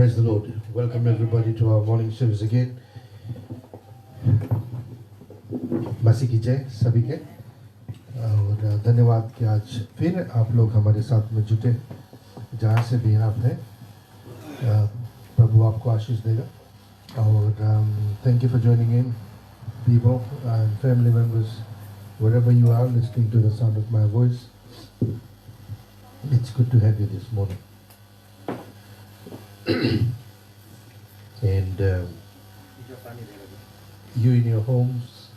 Praise the Lord. Welcome everybody to our morning service again. मसीह की जय सभी के और धन्यवाद कि आज फिर आप लोग हमारे साथ में जुटे जहाँ से भी आप हैं प्रभु आपको आशीष देगा और thank you for joining in people and family members wherever you are listening to the sound of my voice. It's good to have you this morning. And you in your homes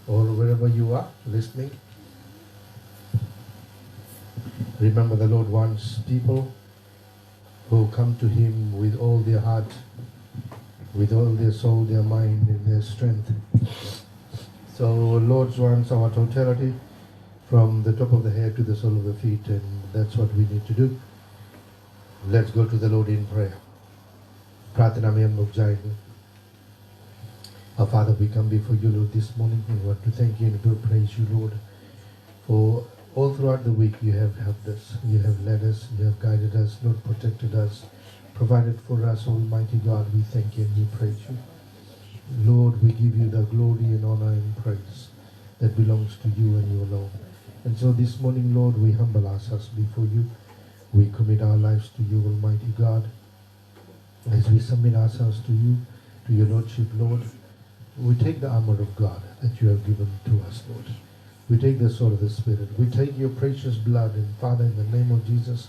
or wherever you are listening, remember the Lord wants people who come to Him with all their heart, with all their soul, their mind and their strength. So Lord wants our totality from the top of the head to the sole of the feet, and that's what we need to do. Let's go to the Lord in prayer. प्रार्थना में हम लोग जाएंगे. Our Father, we come before you, Lord, this morning. We want to thank you and to praise you, Lord, for all throughout the week you have helped us, you have led us, you have guided us, Lord, protected us, provided for us, Almighty God. We thank you and we praise you. Lord, we give you the glory and honor and praise that belongs to you and you alone. And so this morning, Lord, we humble ourselves before you. We commit our lives to you, Almighty God. As we submit ourselves to you, to your Lordship, Lord, we take the armor of God that you have given to us, Lord. We take the sword of the Spirit. We take your precious blood, and Father, in the name of Jesus,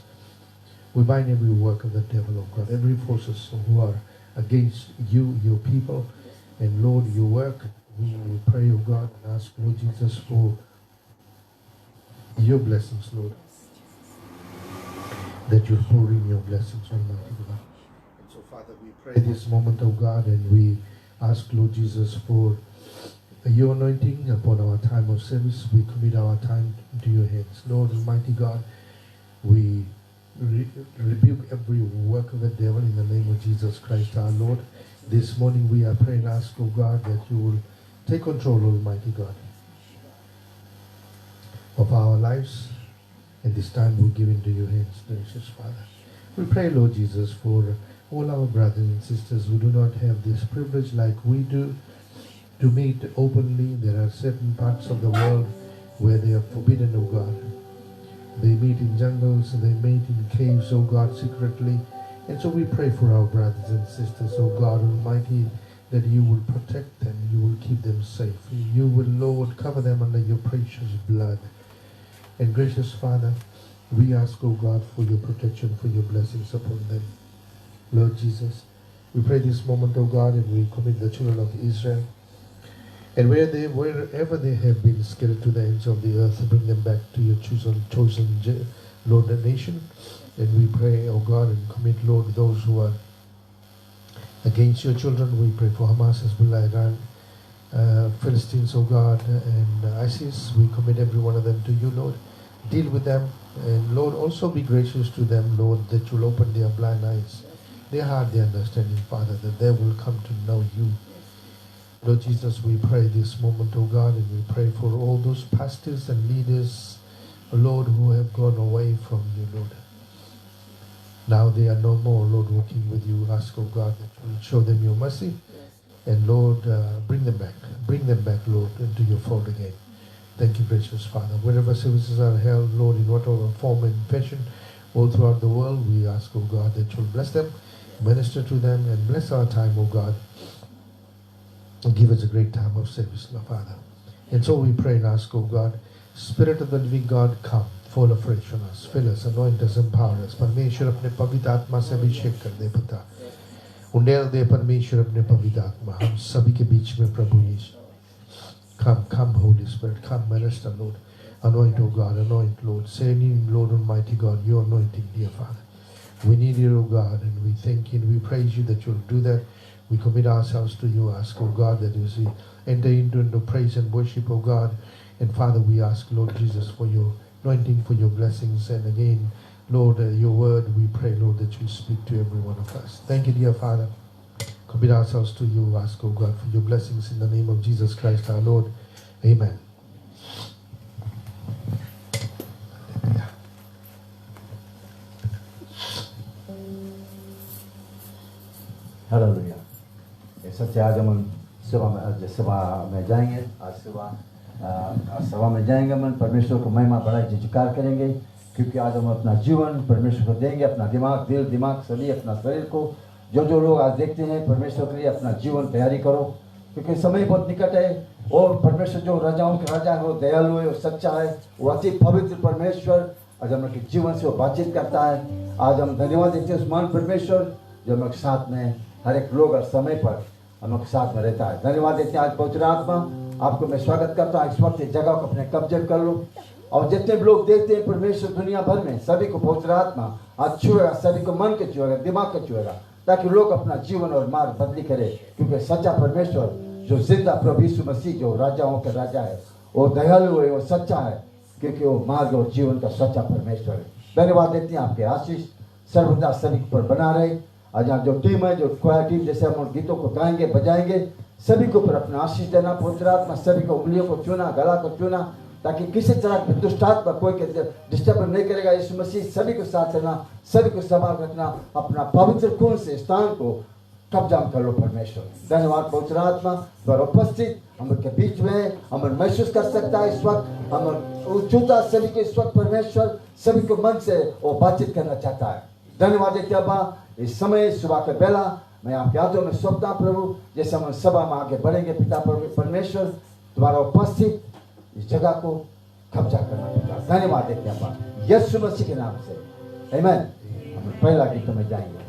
we bind every work of the devil, oh God, every forces who are against you, your people, and Lord, your work. We pray, oh God, and ask, Lord Jesus, for your blessings, Lord, that you pour in your blessings, Almighty God. And so, Father, we pray this moment, oh God, and we ask, Lord Jesus, for your anointing upon our time of service. We commit our time into your hands. Lord Almighty God, we rebuke every work of the devil in the name of Jesus Christ our Lord. This morning we are praying, ask, oh God, that you will take control, Almighty God, of our lives. And this time we give into your hands, gracious Father. We pray, Lord Jesus, for all our brothers and sisters who do not have this privilege like we do to meet openly. There are certain parts of the world where they are forbidden, oh God. They meet in jungles, they meet in caves, oh God, secretly. And so we pray for our brothers and sisters, oh God Almighty, that you will protect them, you will keep them safe. You will, Lord, cover them under your precious blood. And gracious Father, we ask, oh God, for your protection, for your blessings upon them. Lord Jesus, we pray this moment, oh God, and we commit the children of Israel. And wherever they have been scattered to the ends of the earth, bring them back to your chosen Lord, the nation. And we pray, oh God, and commit, Lord, those who are against your children. We pray for Hamas, Hezbollah, Iran, Philistines, oh God, and ISIS. We commit every one of them to you, Lord. Deal with them. And Lord, also be gracious to them, Lord, that you'll open their blind eyes, their heart, their understanding, Father, that they will come to know you. Lord Jesus, we pray this moment, oh God, and we pray for all those pastors and leaders, Lord, who have gone away from you, Lord. Now they are no more, Lord, walking with you. Ask, oh God, that you will show them your mercy. And Lord, bring them back, Lord, into your fold again. Thank you, precious Father. Wherever services are held, Lord, in whatever form and fashion, all throughout the world, we ask, oh God, that you will bless them, minister to them, and bless our time, oh God. And give us a great time of service, Lord Father. And so we pray and ask, oh God, Spirit of the living God, come, fall afresh on us, fill us, anoint us, empower us. परमेश्वर अपने पवित्र आत्मा से अभिषेक कर दे पिता. उंडेल दे परमेश्वर अपने पवित्र आत्मा हम सभी के बीच में प्रभु यीशु. Come, Holy Spirit, come, minister, Lord. Anoint, oh God, anoint, Lord. Send in, Lord Almighty God, your anointing, dear Father. We need you, oh God, and we thank you and we praise you that you'll do that. We commit ourselves to you. Ask, oh God, that as we enter into praise and worship, oh God. And Father, we ask, Lord Jesus, for your anointing, for your blessings. And again, Lord, your word, we pray, Lord, that you speak to every one of us. Thank you, dear Father. Commit ourselves to you. Ask, oh God, for your blessings in the name of Jesus Christ, our Lord. Amen. सच्चे आज हम सभा में जाएंगे। आज सभा में जाएंगे, हम परमेश्वर को महिमा बढ़ाई जयकार करेंगे, क्योंकि आज हम अपना जीवन परमेश्वर को देंगे, अपना दिमाग, दिल दिमाग सभी, अपना शरीर को। जो लोग आज देखते हैं, परमेश्वर के लिए अपना जीवन तैयारी करो, क्योंकि समय बहुत निकट है। और परमेश्वर जो राजाओं के राजा है, वो दयालु है, वो सच्चा है, वो अति पवित्र परमेश्वर आज हम के जीवन से वो बातचीत करता है। आज हम धन्यवाद देते हैं उस महान परमेश्वर जो हम साथ में हर एक लोग और समय पर हम साथ में रहता है। धन्यवाद देते हैं आज पवित्र आत्मा, आपको मैं स्वागत करता हूँ। इस वक्त इस जगह को अपने कब्जे कर लो, और जितने भी लोग देखते हैं परमेश्वर दुनिया भर में, सभी को पवित्र आत्मा आज छुएगा, सभी को मन के छुएगा, दिमाग को छुएगा, ताकि लोग अपना जीवन और मार्ग बदली करे। क्योंकि सच्चा परमेश्वर जो जिंदा प्रभु यीशु मसीह जो राजाओं का राजा है, वो दयालु है, वो सच्चा है, क्योंकि वो मार्ग और जीवन का सच्चा परमेश्वर है। धन्यवाद देते हैं, आपके आशीष सर्वदा सभी पर बना रहे। आज यहाँ जो टीम है, जो क्वायर टीम, जैसे हम गीतों को गाएंगे बजाएंगे, सभी को पर अपना आशीष देना पवित्र आत्मा। सभी को उंगलियों को छूना, गला को छूना, ताकि किसी तरह की दुष्ट आत्मा कोई डिस्टर्ब नहीं करेगा। यीशु मसीह सभी को साथ रहना, सभी को संभाल रखना, अपना पवित्र खून से स्थान को कब्जा कर लो परमेश्वर। धन्यवाद पवित्र आत्मा द्वारा उपस्थित हम के बीच में हम महसूस कर सकता है। इस वक्त हम छूता सभी के, इस वक्त परमेश्वर सभी को मन से वो बातचीत करना चाहता है। धन्यवाद देते अब्बा, इस समय सुबह के बेला मैं आपके हाथों में सौंपता प्रभु। जैसे हम सभा में आगे बढ़ेंगे, पिता परमेश्वर द्वारा उपस्थित इस जगह को कब्जा करना पिता। धन्यवाद देते अब्बा, यीशु मसीह के नाम से आमीन। हम पहला गीत में जाएंगे।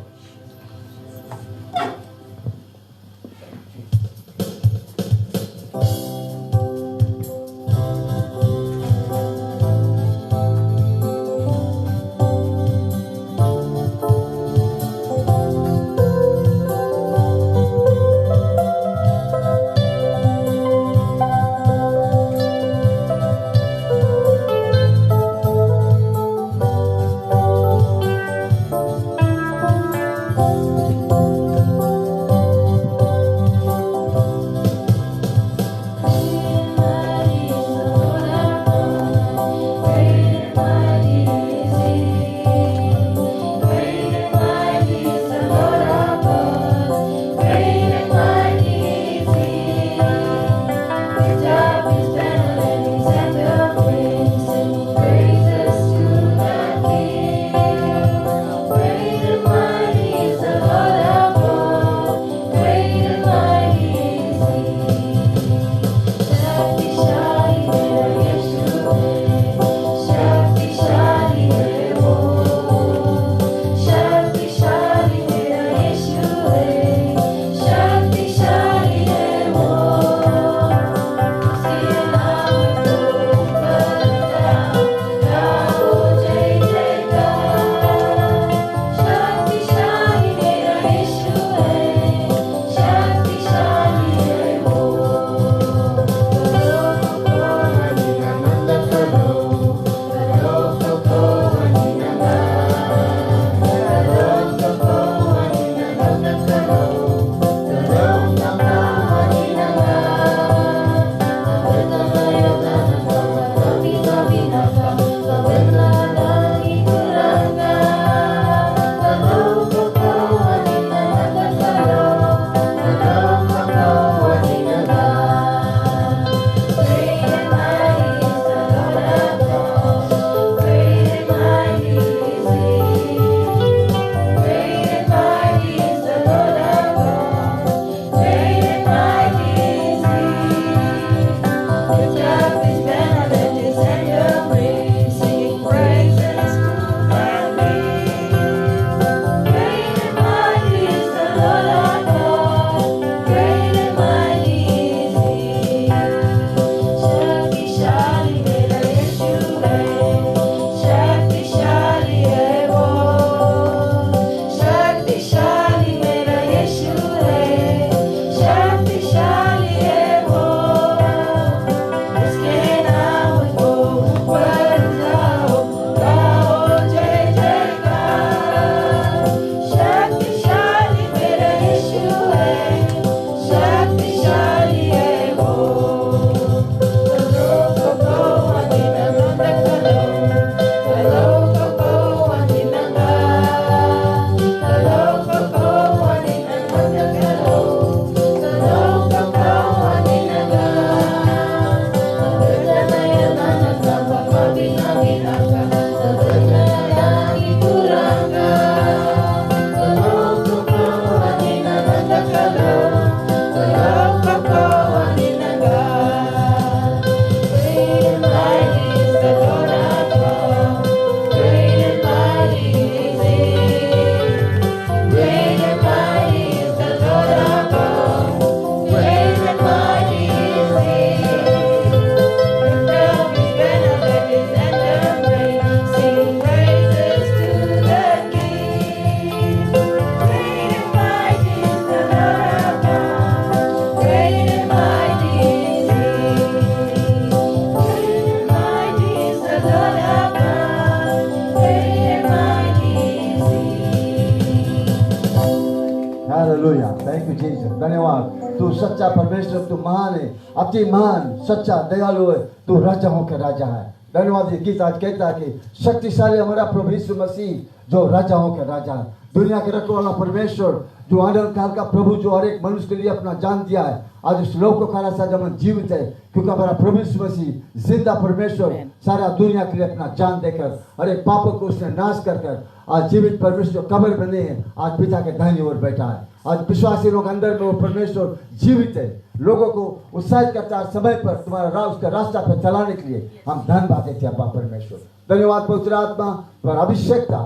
सच्चा परमेश्वर, तू महान है, अति महान, सच्चा, दयालु है, तू राजाओं का राजा है। धन्यवाद। ये गीत आज कहता है कि शक्तिशाली हमारा प्रभु यीशु मसीह जो राजाओं का राजा है, दुनिया के रखवाला परमेश्वर, जो अनंत काल का प्रभु, जो हर एक मनुष्य के लिए अपना जान दिया है, आज इस लोक को खाना सा जब जीवित है, क्योंकि हमारा प्रभु यीशु मसीह जिंदा परमेश्वर सारा दुनिया के लिए अपना जान देकर हर एक पापों को उसने नाश कर कर आज जीवित परमेश्वर कब्र में नहीं है, आज पिता के दाहिनी ओर बैठा है। आज विश्वासी लोग अंदर में वो परमेश्वर जीवित है, लोगों को उत्साहित करता है समय पर तुम्हारा उसका रास्ता पर चलाने के लिए। हम धन्यवाद देते हैं अब्बा परमेश्वर। धन्यवाद पवित्र आत्मा पर अभिषेकता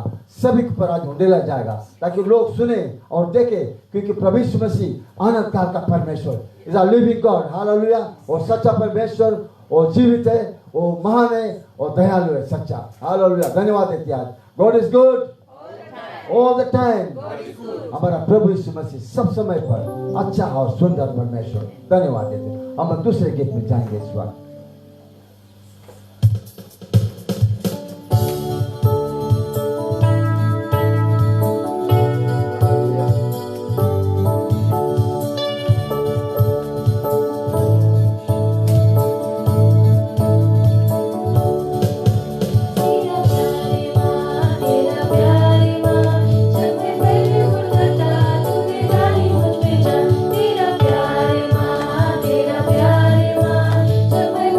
सभी के पर आज उंडेला जाएगा, ताकि लोग सुने और देखे, क्योंकि प्रभु यीशु मसीह अनंत काल का परमेश्वर is a living God. Hallelujah. और सच्चा परमेश्वर, वो जीवित है, वो महान है और दयालु है, सच्चा। हालेलुया। धन्यवाद देते हैं। God is good all the time. हमारा प्रभु यीशु मसीह सब समय पर अच्छा और सुंदर परमेश्वर। धन्यवाद देते हैं। हम दूसरे गीत में जाएंगे इस वक्त। तेरा प्यार माँ, तेरा प्यार माँ, जब मैं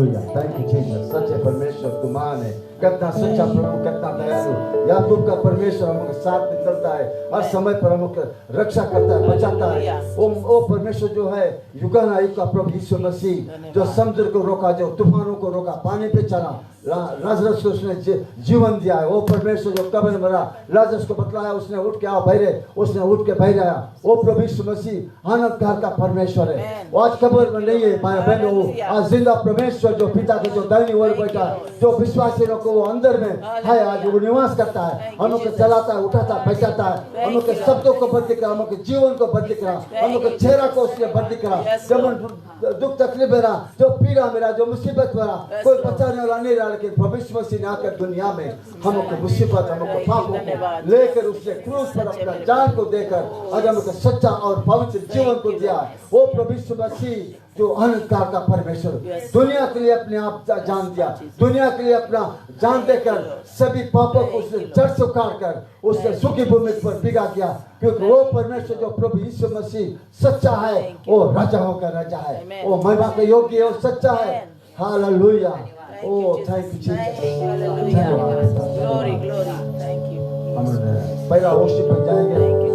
हालेलुया, थैंक यू जीसस। सच्चे परमेश्वर तू महान है, कितना सच्चा प्रभु, कितना दयालु। याकूब का परमेश्वर हमके साथ में चलता है, हर समय पर हमको रक्षा करता है, बचाता है। वो परमेश्वर जो है युगानुयुग का प्रभु यीशु मसीह, जो समुद्र को रोका, जो तूफानों को रोका, पानी पे चला, लाजरस को उसने जीवन दिया है। वो परमेश्वर जो कब्र में मरा, लाजरस को बतलाया, उसने उठ के आओ बहरे, उसने उठ के बहरे आया। वो प्रभु यीशु मसीह आनंदकार का परमेश्वर है। वो आज कब्र में नहीं है भाई बहनों, आज जिंदा परमेश्वर जो पिता के जो दाहिनी ओर बैठा है, जो विश्वासियों को वो अंदर में है, आज वो निवास करता है, हम लोग को चलाता है, उठाता है, बचाता है, हम लोग के शब्दों को बदली करा, हम लोग के जीवन को बदली करा, हम लोग के चेहरा को उसने बदली करा। जब दुख तकलीफ मेरा, जो पीड़ा मेरा, जो मुसीबत मेरा, कोई बचाने वाला नहीं रहा, लेकिन भविष्य मसीह ने आकर दुनिया में हम लोग को मुसीबत, हम लोग को पापों को लेकर उसने क्रूस पर अपना जान को देकर आज हम लोग को सच्चा और पवित्र जीवन को दिया। वो भविष्य मसीह जो अहंकार का परमेश्वर दुनिया के लिए अपने आप जान दिया, दुनिया के लिए अपना जान देकर सभी पापों को उसने जड़ से उखाड़ कर उसने सूखी भूमि पर भिगा दिया, क्योंकि वो परमेश्वर जो प्रभु यीशु मसीह सच्चा है, वो राजाओं का राजा है, वो महिमा के योग्य है, वो सच्चा है। Hallelujah, oh thank you Jesus, Glory, glory. Thank you. हम पहला वर्शिप में जाएंगे।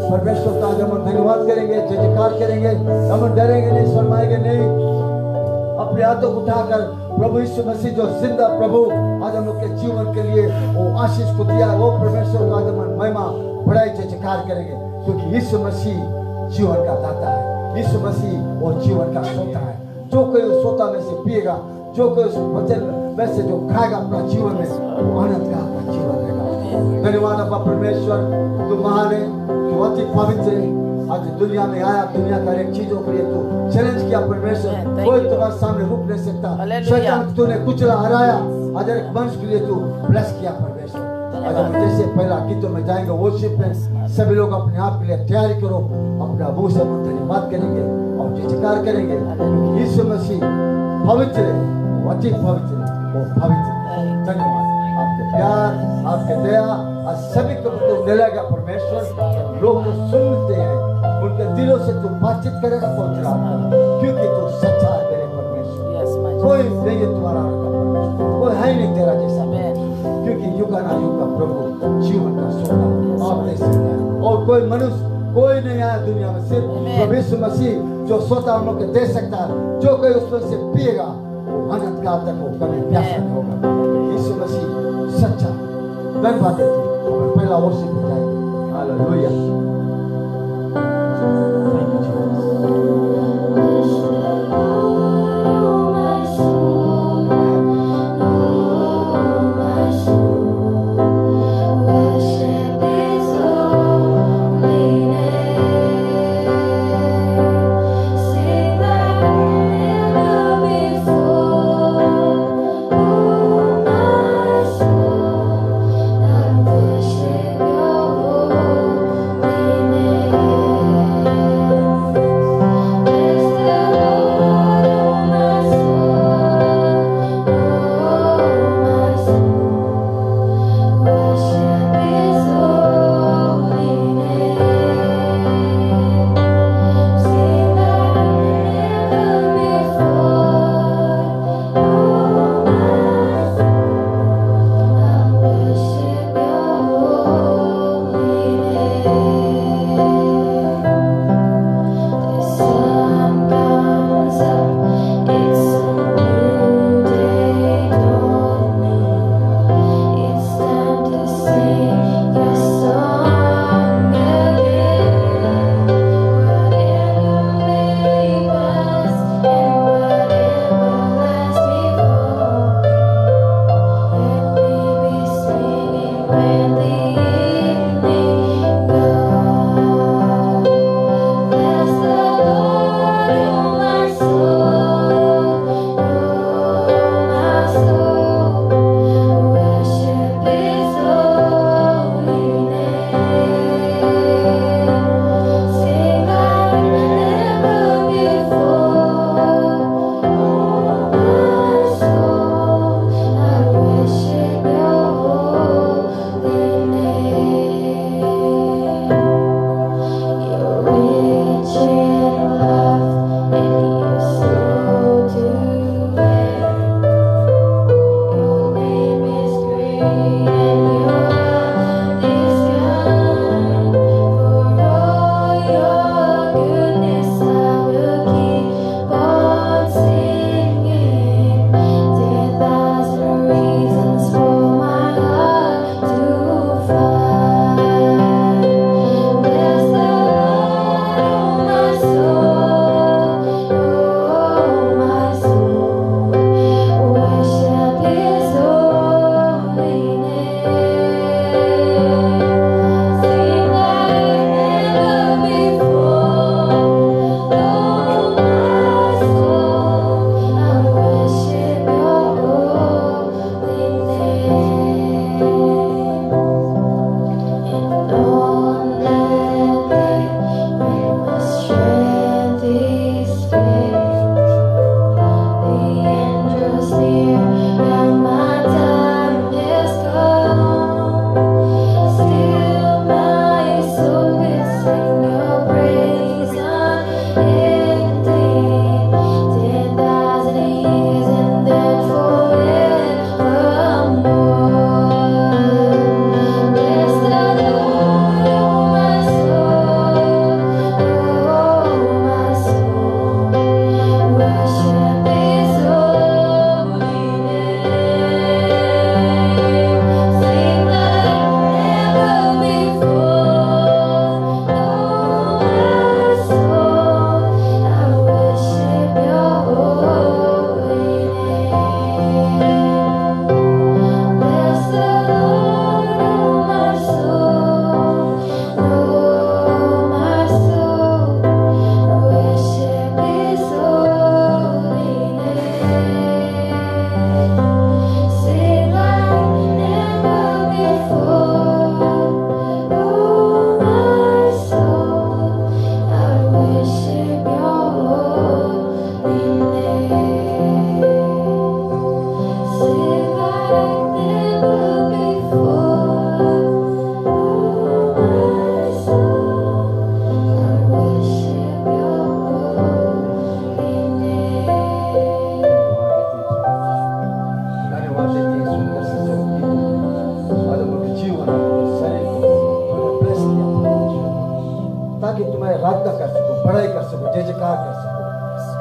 परमेश्वर का आज हम धन्यवाद करेंगे, जय जयकार करेंगे, हम डरेंगे नहीं, शर्माएंगे नहीं, अपने हाथों को उठाकर प्रभु यीशु मसीह जो जिंदा प्रभु आज हम लोग के जीवन के लिए वो आशीष को दिया, वो परमेश्वर का आज हम महिमा बड़ाई जय जयकार करेंगे, क्योंकि यीशु मसीह जीवन का दाता है, यीशु मसीह वो जीवन का सोता है। जो कोई उस सोता में से पिएगा, जो कोई उस वचन में से जो खाएगा अपना जीवन में, वो आनंद का अपना जीवन रहेगा। धन्यवाद अब्बा परमेश्वर, तू महान है, तू अति पवित्र है। आज दुनिया में आया, दुनिया का एक चीजों के लिए तू चैलेंज किया परमेश्वर, कोई तुम्हारे सामने रुक नहीं सकता। शैतान तूने कुचला, हराया, आज एक मनुष्य के लिए तू ब्लेस किया परमेश्वर। आज हम जैसे पहला गीतों में जाएंगे वर्शिप में, सभी लोग अपने आप के लिए तैयारी करो, अपना मुंह से धन्यवाद करेंगे और जय जयकार करेंगे। यीशु मसीह पवित्र है, वो अति पवित्र है, वो पवित्र है। धन्यवाद, आपके प्यार, आपके दया आज सभी को तो मिलेगा परमेश्वर। लोग तो सुनते हैं, उनके दिलों से तू बातचीत करेगा पवित्र आत्मा, क्योंकि तू सच्चा है मेरे परमेश्वर। कोई नहीं है तुम्हारा परमेश्वर, कोई है नहीं तेरा जैसा, क्योंकि युगानुयुग का प्रभु जीवन का सोता आप दे सकता है, और कोई मनुष्य कोई नहीं आया दुनिया में, सिर्फ प्रभु यीशु मसीह जो सोता हम लोग को दे सकता है। जो कोई उसमें से पिएगा अनंत काल तक वो कभी प्यासा नहीं होगा। यीशु मसीह सच्चा धन्यवाद देते हैं। पहला वर्शिप में जाएंगे। हालेलुया।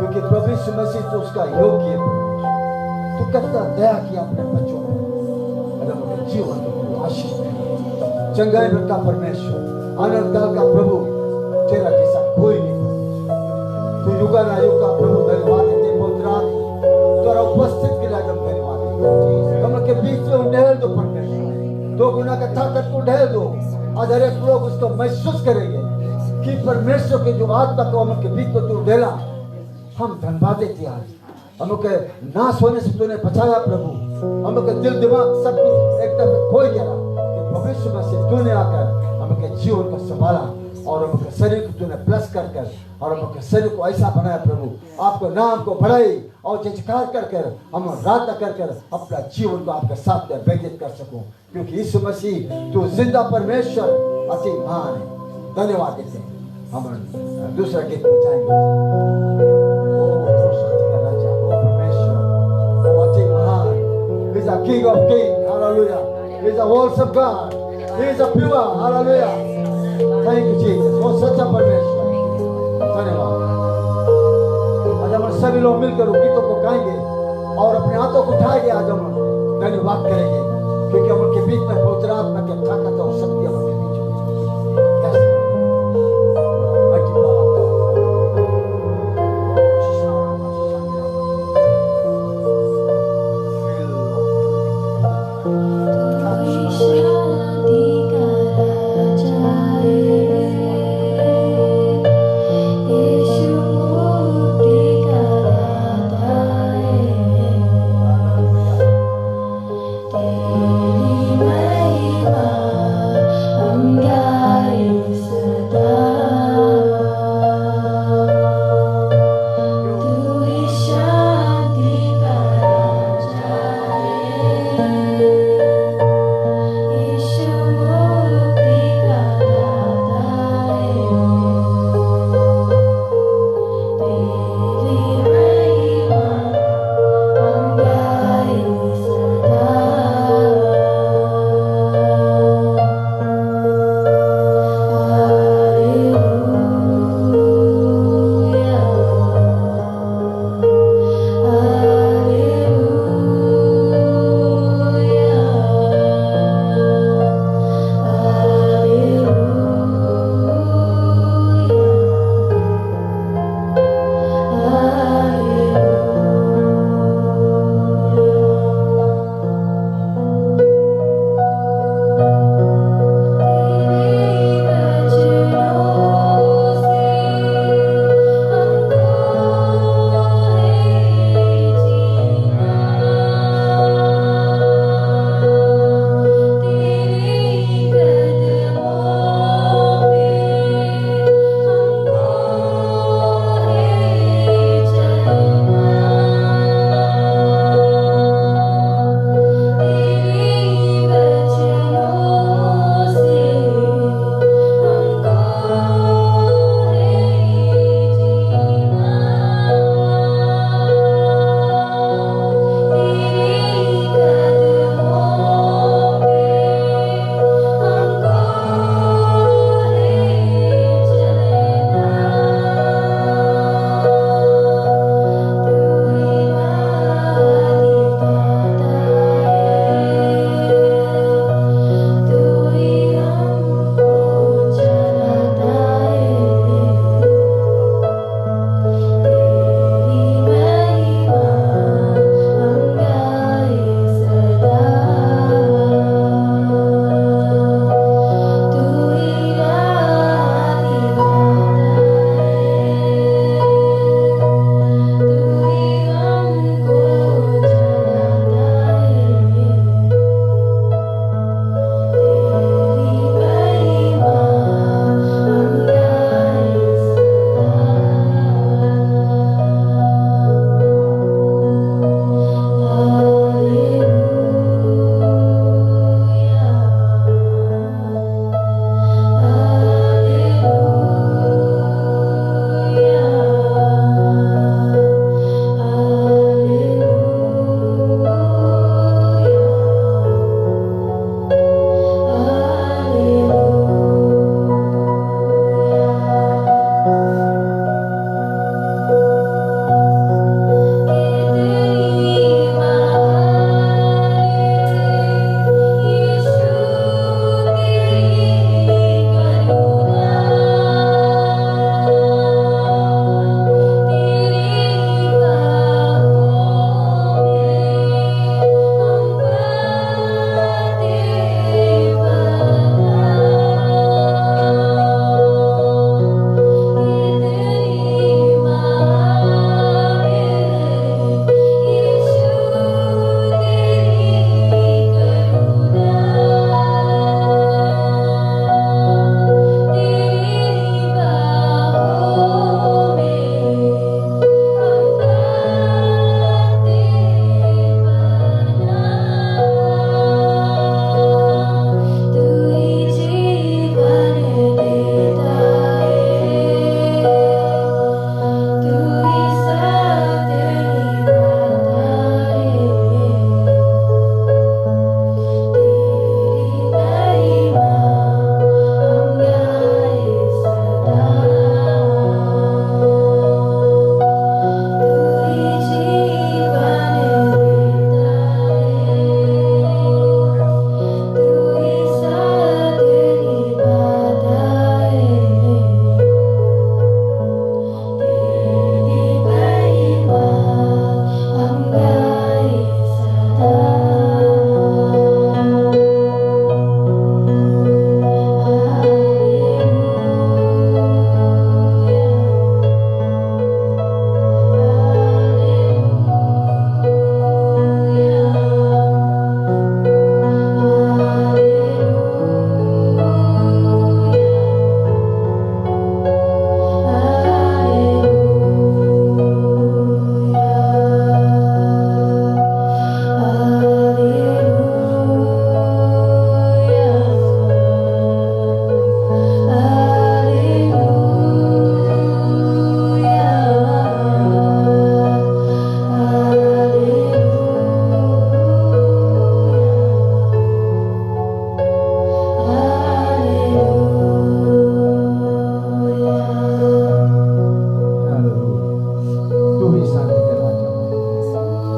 क्योंकि प्रभु यीशु मसीह तो उसका योग्य है। तू कितना दया किया अपने बच्चों पर, अगर उनके जीवन को आशीष दे। चंगाई का परमेश्वर, आनंद काल का प्रभु, तेरा जैसा कोई नहीं। तू युगा ना युग का प्रभु, धन्यवाद देते पवित्र आत्मा, तेरा उपस्थित के लिए हम धन्यवाद देते। हम के बीच में ढेल दो परमेश्वर, 2 गुना का ताकत को ढेल दो। आज हर एक लोग उसको महसूस करेंगे कि परमेश्वर के जो आत्मा को हम के बीच में तू ढेला, हम धन्यवाद देते। आज हम के नाश होने से तूने बचाया प्रभु। हम के दिल दिमाग सब कुछ एकदम खोई गया कि भविष्य में से तूने आकर हम के जीवन को संभाला और हम के शरीर को तूने प्लस कर कर और हम के शरीर को ऐसा बनाया प्रभु। आपको नाम को बढ़ाई और जयकार कर कर हम प्रार्थना कर कर अपना जीवन को आपके साथ में व्यतीत कर सकूं, क्योंकि यीशु मसीह तू जिंदा परमेश्वर अति महान है। धन्यवाद देते हैं। हम दूसरा गीत बजाएंगे। He's a King of Kings, hallelujah. He's a awesome God. He's a pure, hallelujah. Thank you Jesus. वो सच्चा परमेश्वर। धन्यवाद। आज हम सभी लोग मिलकर गीतों को गाएंगे और अपने हाथों को उठाएंगे। आज हम धन्यवाद करेंगे, क्योंकि हम उनके बीच में पवित्र आत्मा की ताकत और शक्ति हमारे बीच में। I'm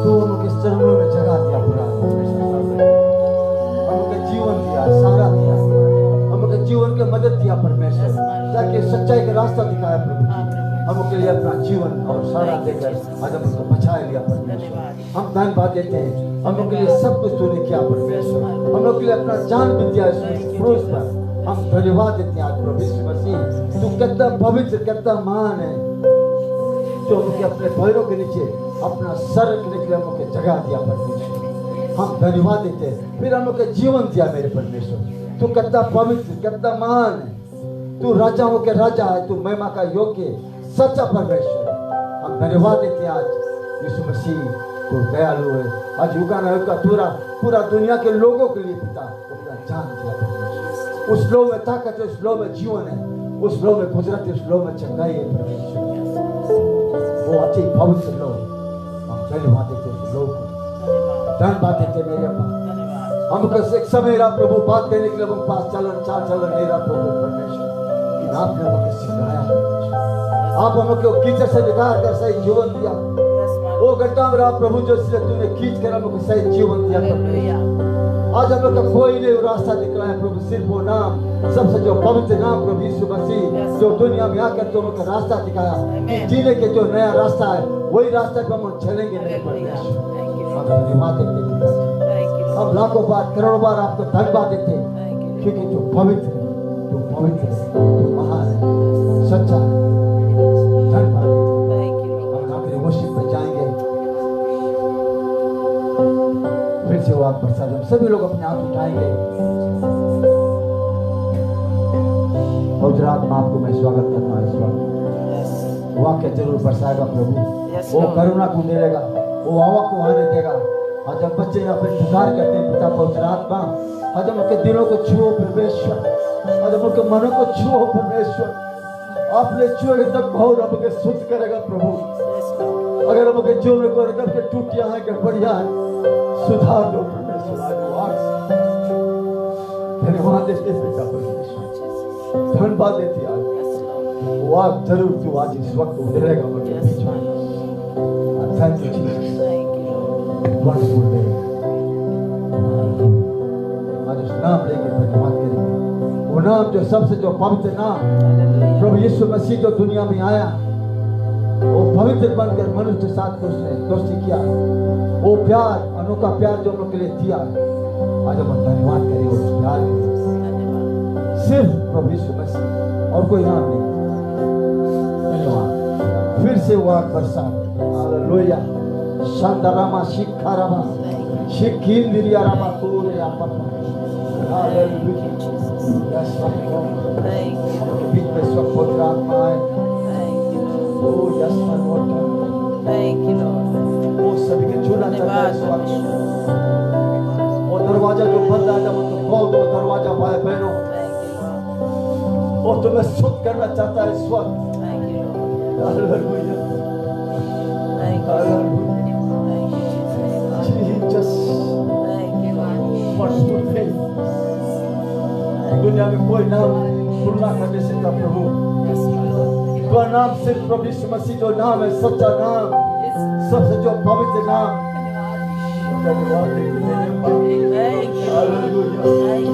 तू हमके चरणों में जगह दिया पूरा हमके जीवन दिया, सहारा दिया, हमके जीवन के मदद दिया परमेश्वर, ताकि सच्चाई का रास्ता दिखाया प्रभु। हमके लिए अपना जीवन और सहारा देकर आज हम उसको बचा लिया परमेश्वर। हम धन्यवाद देते हैं, हम लोग के लिए सब कुछ तूने किया परमेश्वर, हम लोग के लिए अपना जान भी दिया इस क्रूस पर। हम धन्यवाद देते हैं आज प्रभु यीशु मसीह, तू कितना पवित्र, कितना महान है, जो हमके अपने पैरों के नीचे अपना सर रखने के लिए हमको जगह दिया परमेश्वर। हम धन्यवाद देते हैं, फिर हम लोग के जीवन दिया मेरे परमेश्वर। तू कितना पवित्र, कितना महान है, तू राजाओं के राजा है, तू महिमा का योग्य सच्चा परमेश्वर। हम धन्यवाद देते हैं आज यीशु मसीह, तू दयालु है। आज युगा न युगा पूरा दुनिया के लोगों के लिए पिता अपना जान दिया परमेश्वर। उस लोग में ताकत है, उस लोग में जीवन है, उस लोग में गुजरत है, उस लोग में चंगाई है परमेश्वर। वो अच्छे पवित्र लोग, हम धन्यवाद देते हैं उस लोग को, धन्यवाद देते मेरे अब्बा। हम एक समय रहा प्रभु बात देने के लिए हम पास चलन नहीं रहा प्रभु परमेश्वर, लेकिन आपने हमें सिखाया परमेश्वर। आप हमको कीचड़ से निकाल कर सही जीवन दिया। वो घटना में रहा प्रभु जो तूने खींच कर हमको सही जीवन दिया परमेश्वर। आज हम लोग का कोई नहीं रास्ता दिखलाया प्रभु, सिर्फ वो नाम, सबसे जो पवित्र नाम प्रभु यीशु मसीह, जो दुनिया में आकर तुम लोग का रास्ता दिखाया, जीने के जो नया रास्ता है वही रास्ता पे हम चलेंगे मेरे परमेश्वर। हम धन्यवाद देते हैं, हम लाखों बार करोड़ों बार आपको धन्यवाद देते हैं, क्योंकि तू पवित्र है, तू महान है, सच्चा है। धन्यवाद हम आखिरी वर्शिप में जाएंगे, फिर से वो आप प्रसाद हम सभी लोग अपने हाथ उठाएंगे। पवित्र आत्मा आपको मैं स्वागत करता हूँ इस वक्त। वाक्य जरूर बरसाएगा प्रभु, वो करुणा को मिलेगा, वो हवा को आने देगा। आज हम बच्चे यहाँ पे पुकार करते हैं पिता पवित्र आत्मा, आज हम उनके दिलों को छुओ परमेश्वर, आज हम उनके मनों को छुओ परमेश्वर। आपने छुएगा तब बहुत हमके शुद्ध करेगा प्रभु। अगर हमके जो में कोई रकम के टूटिया है, गड़बड़िया है, सुधार दो परमेश्वर। आज धन्यवाद देते पिता परमेश्वर, धन्यवाद देते आज वो आज जरूर तू आज इस वक्त उधरेगा मुझे बीच में। Thank you Jesus, wonderful day. आज उस नाम लेके धन्यवाद करेंगे, वो नाम जो सबसे जो पवित्र नाम प्रभु यीशु मसीह जो दुनिया में आया, वो पवित्र बनकर मनुष्य के साथ उसने दोस्ती किया, वो प्यार, अनोखा प्यार जो हम लोग के लिए दिया। आज हम धन्यवाद करें उस प्यार के लिए, सिर्फ प्रभु यीशु मसीह और कोई नाम नहीं। धन्यवाद, फिर से वो आग बरसा। हालेलुया, शांतारामा शिखारामा शिखिंदिरियारामा तोरेया पापा। हालेलुया, यस लॉर्ड, बीच में सब पवित्र आत्मा है। Oh yes Lord, Thank you Lord. वो सभी के छूना चाहता है इस वक्त। वो दरवाजा जो बंद है जब तो खोल दो दरवाजा भाई बहनों। वो तुम्हें शुद्ध करना चाहता है इस वक्त। Hallelujah, Jesus, wonderful faith. दुनिया में कोई नाम तुलना करने से का प्रभु, तो नाम सिर्फ प्रभु यीशु मसीह जो नाम है, सच्चा नाम, सबसे जो पवित्र नाम। धन्यवाद Thank you.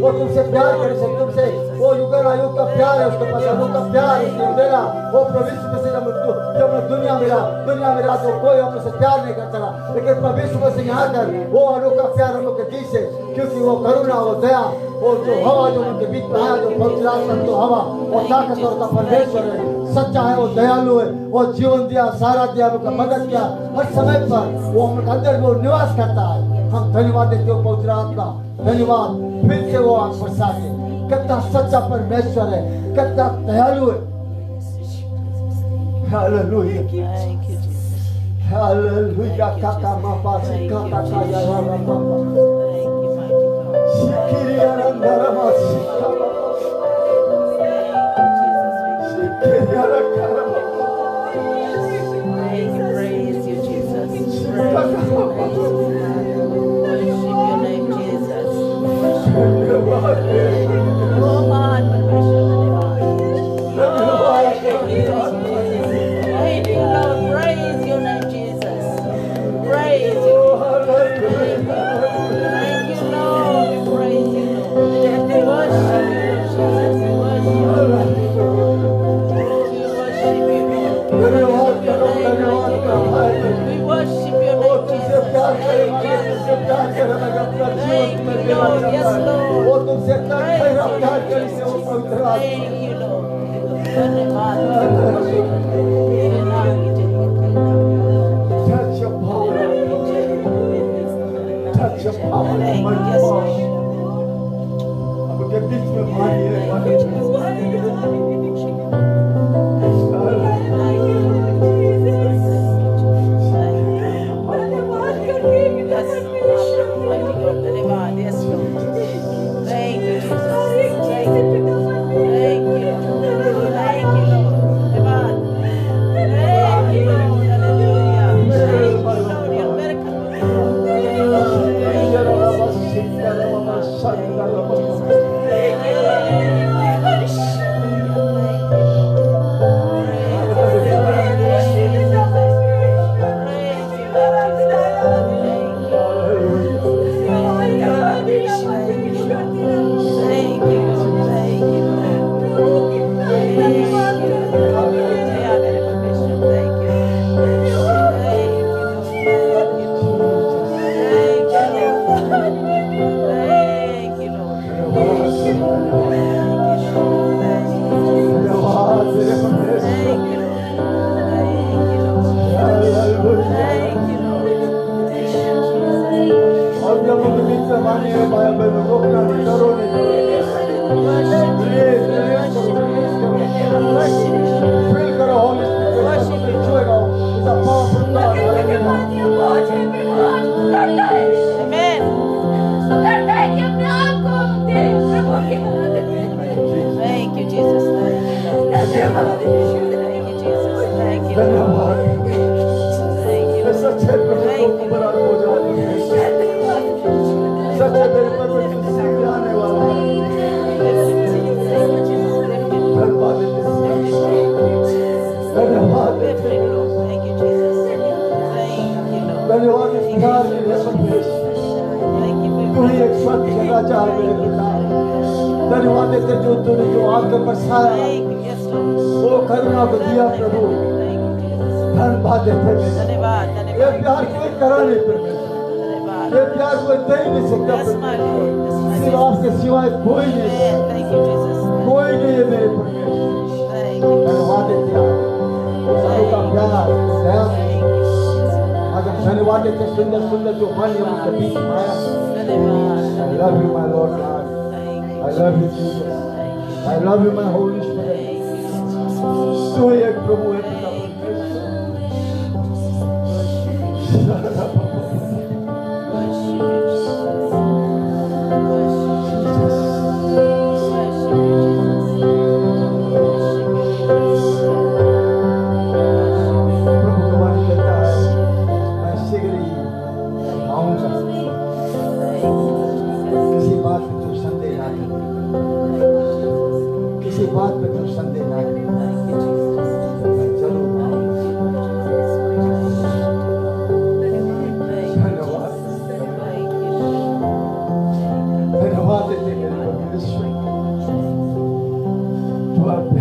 वो तुमसे प्यार करे से तुमसे वो युगल आयोग का प्यार है उसके पास अनोखा प्यार उसने देना वो प्रभु मसीह जब दुनिया में रहा तो कोई हमसे प्यार नहीं करता रहा लेकिन प्रभु मसीह यहाँ कर वो अनोखा प्यार हम लोग के बीच से क्योंकि वो करुणा वो दया वो जो हवा जो उनके बीच में आया जो पवित्र आत्मा तो हवा वो ताकतवर का परमेश्वर है सच्चा है वो दयालु है वो जीवन दिया सहारा दिया उनका मदद किया हर समय पर वो हम अंदर वो निवास करता है हम धन्यवाद देते हो पवित्र आत्मा धन्यवाद फिर से वो आंख बरसा दे कितना सच्चा परमेश्वर है कितना दयालु है हालेलुया हालेलुया काका मापा सिका काका या Rama शिकिरिया Rangra मासिका शिकिरिया Rangra Praise you, Jesus. Praise your name, Jesus. Oh, man, thank you, Lord. Praise your name, Jesus. Praise you. Thank you, Lord. We praise you, Lord. We worship you, Jesus. We worship you. We worship your name, Jesus. Thank you, Lord. Yes, Lord. Thank you, Lord. धन्यवाद Touch your power. Touch your power. आपके बीच में पानी है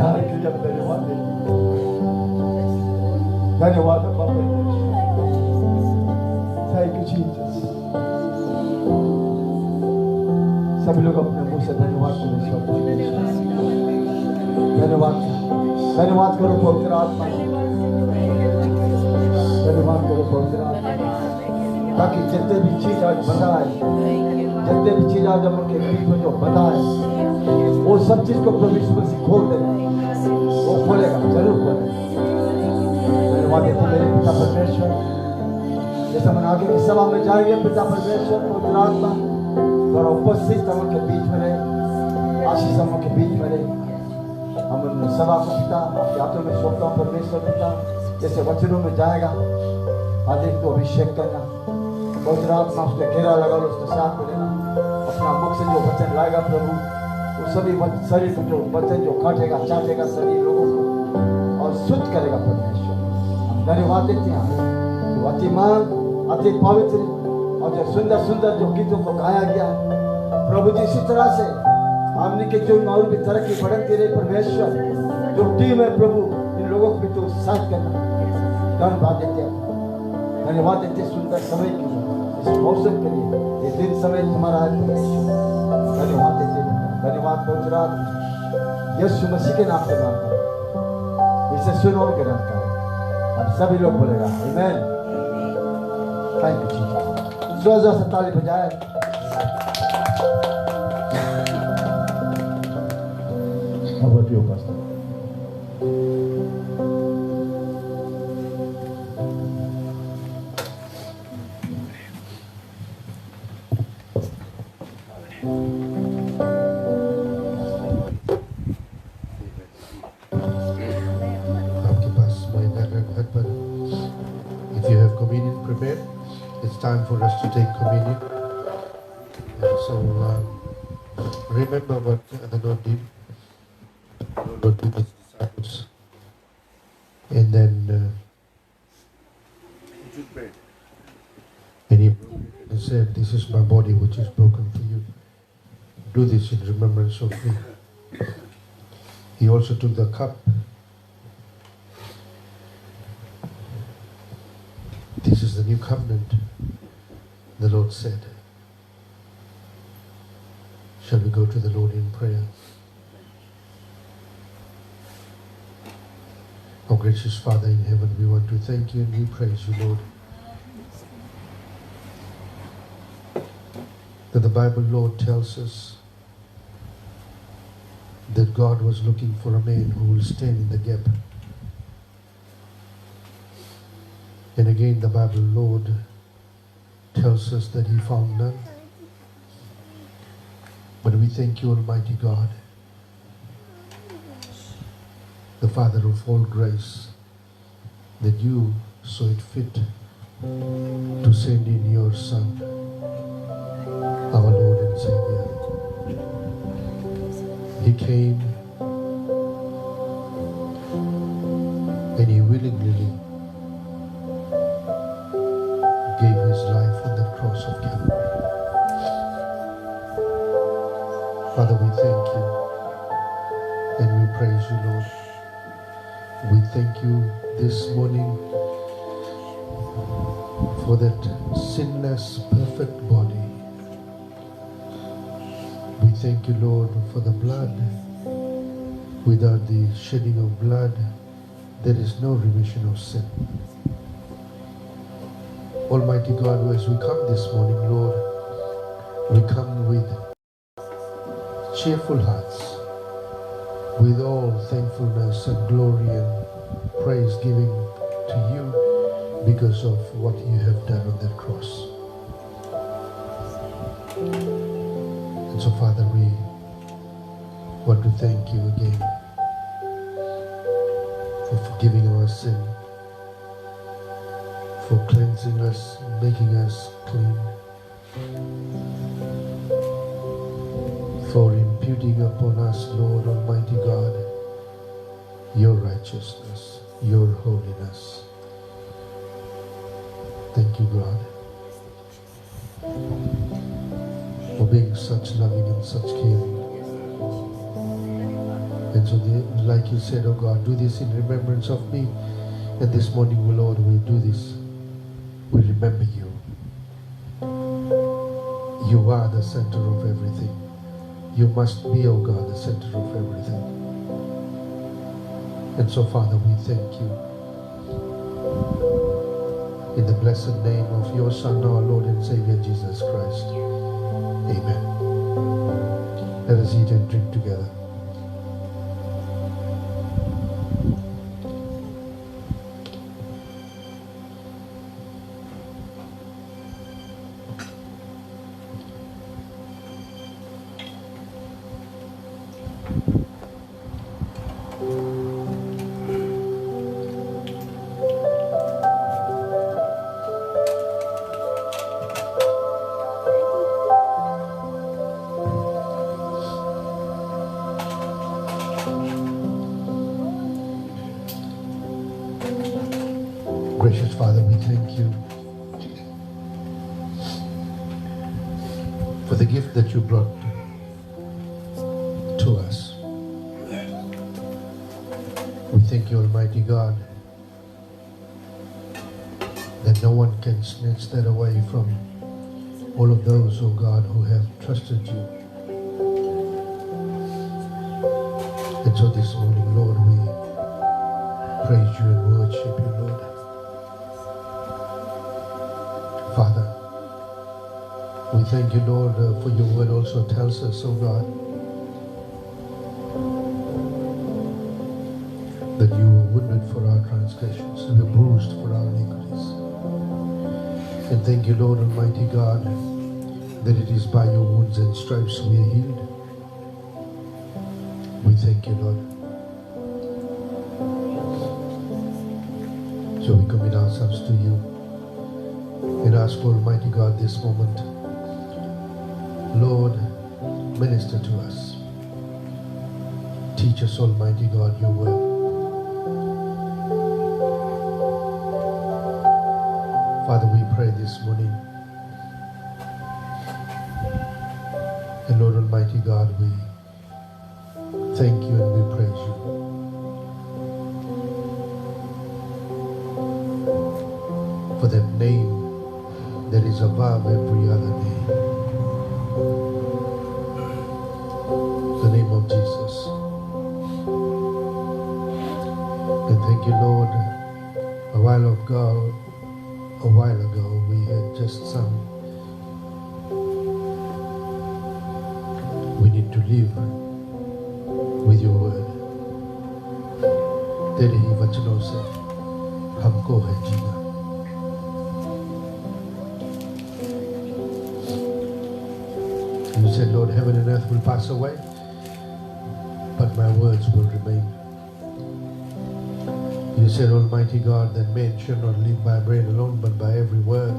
उद्धार के लिए हम धन्यवाद देते हैं। धन्यवाद अब्बा परमेश्वर। Thank you Jesus. सभी लोग अपने मुंह से धन्यवाद करें। धन्यवाद धन्यवाद करो पवित्र आत्मा। धन्यवाद करो पवित्र आत्मा, ताकि जितने भी चीज आज बंधा है, जितने भी चीज आज हम उनके बीच में जो बंधा है, वो सब चीज को प्रभु यीशु मसीह खोल देगा। वो खोलेगा, जरूर खोलेगा। धन्यवाद देते मेरे पिता परमेश्वर। जैसे हम आगे की सभा में जाएंगे, पिता परमेश्वर पवित्र आत्मा द्वारा उपस्थित हम उनके बीच में रहे, आशीष हम उनके बीच में रहे। हम उन सभा को पिता आपके हाथों में सौंपता हूं परमेश्वर पिता। जैसे वचनों में जाएगा, आदित्य को अभिषेक करना, पवित्र आत्मा उसके घेरा लगा लो, उसके साथ में लेना। अपना मुख से जो वचन लाएगा प्रभु, वो सभी शरीर को जो वचन जो काटेगा चाटेगा सभी लोगों को और शुद्ध करेगा परमेश्वर। हम धन्यवाद देते हैं कि अति मान अति पवित्र और जो सुंदर सुंदर जो गीतों को गाया गया प्रभु जी, इसी तरह से हमने के जो और भी तरक्की बढ़ती रही परमेश्वर। जो टीम है प्रभु, इन लोगों को भी तो साथ करना। धन्यवाद देते हैं, धन्यवाद देते सुंदर समय के लिए, इस मौसम के लिए, ये दिन समय तुम्हारा है परमेश्वर। धन्यवाद देते, धन्यवाद पवित्र यीशु मसीह के नाम से मांगता हूं, इसे सुनो और ग्रहण करो। हम सभी लोग बोलेगा आमीन। Thank you Jesus. जोर से ताली बजाए। Over to you, Pastor. आपके पास महीना का घर पर, if you have communion prepared, it's time for us to take communion. So remember what the Lord did. Lord with his disciples, and then he took bread and he broke it and said, "This is my body which is broken for you. Do this in remembrance of me." He also took the cup. This is the new covenant, the Lord said. Shall we go to the Lord in prayer? Oh, gracious Father in heaven, we want to thank you and we praise you, Lord. That the Bible, Lord, tells us that God was looking for a man who will stand in the gap. And again, the Bible, Lord, tells us that he found none. But we thank you, Almighty God, the Father of all grace, that you saw it fit to send in your Son, our Lord and Savior. He came and he willingly gave his life on the cross of Calvary. Father, we thank you and we praise you, Lord. We thank you this morning for that sinless, perfect body. We thank you, Lord, for the blood. Without the shedding of blood, there is no remission of sin. Almighty God, as we come this morning, Lord, we come with cheerful hearts, with all thankfulness and glory and praise giving to you because of what you have done on that cross. And so, Father, we want to thank you again for forgiving our sin, for cleansing us, making us clean, for imputing upon us, Lord Almighty God, your righteousness, your holiness. Thank you, God, for being such loving and such caring and so, like you said, oh God, do this in remembrance of me. And this morning, oh Lord, we do this. We remember you. You are the center of everything. You must be, oh God, the center of everything. And so, Father, we thank you. In the blessed name of your Son, our Lord and Savior, Jesus Christ. Amen. Let us eat and drink together. Gracious Father, we thank you for the gift that you brought to us. We thank you, Almighty God, that no one can snatch that away from all of those, oh God, who have trusted you. And so this morning, Lord, we praise you and worship you, Lord. Father, we thank you, Lord, for your word also tells us, oh God, that you were wounded for our transgressions, you were bruised for our iniquities. And thank you, Lord Almighty God, that it is by your wounds and stripes we are healed. We thank you, Lord. So we commit ourselves to you and ask, Almighty God, this moment, Lord, minister to us. Teach us, Almighty God, your word. Father, we pray this morning. And Lord Almighty God, we thank you and we praise you. For that name that is above every other name. The name of Jesus. And thank you, Lord. A while ago, we had just sung, we need to live with your word. तेरे ही वचनों से हमको है जीना. You said, Lord, heaven and earth will pass away, but my words will remain. You said, Almighty God, that men should not live by bread alone, but by every word.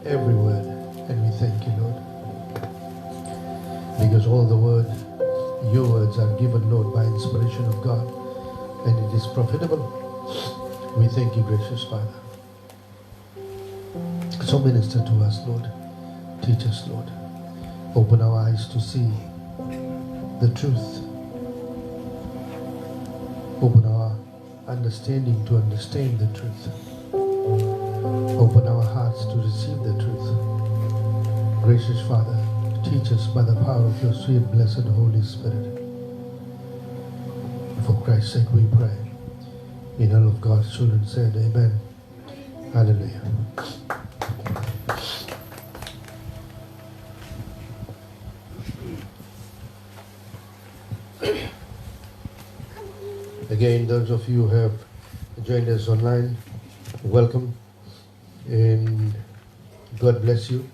Every word. And we thank you, Lord. Because all the word, your words are given, Lord, by inspiration of God. And it is profitable. We thank you, gracious Father. So minister to us, Lord. Teach us, Lord. Open our eyes to see the truth. Open our understanding to understand the truth. Open our hearts to receive the truth. Gracious Father, teach us by the power of your sweet, blessed Holy Spirit. For Christ's sake we pray. In all of God's children said, Amen. Hallelujah. Again, those of you who have joined us online, welcome and God bless you.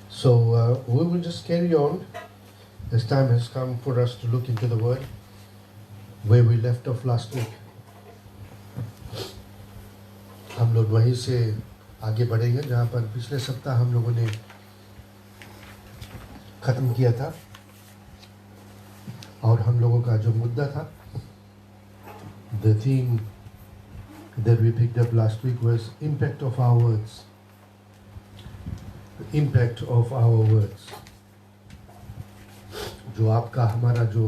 So we will just carry on as time has come for us to look into the Word where we left off last week. हम लोग वहीं से आगे बढ़ेंगे जहाँ पर पिछले सप्ताह हम लोगों ने ख़त्म किया था. और हम लोगों का जो मुद्दा था, the theme that we picked up last week was impact of our words. The impact of our words. जो आपका हमारा जो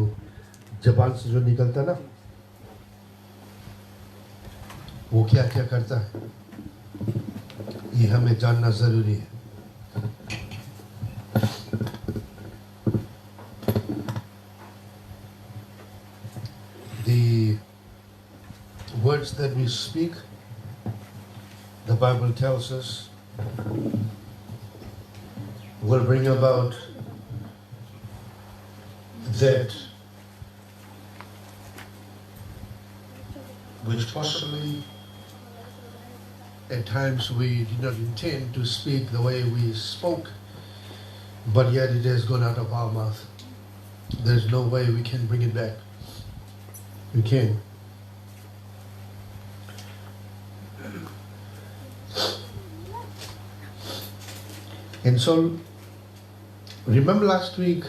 जबान से जो निकलता ना, वो क्या क्या करता है, ये हमें जानना जरूरी है. The words that we speak, the Bible tells us, will bring about that which possibly at times we did not intend to speak the way we spoke, but yet it has gone out of our mouth. There's no way we can bring it back. We can. And so, remember last week,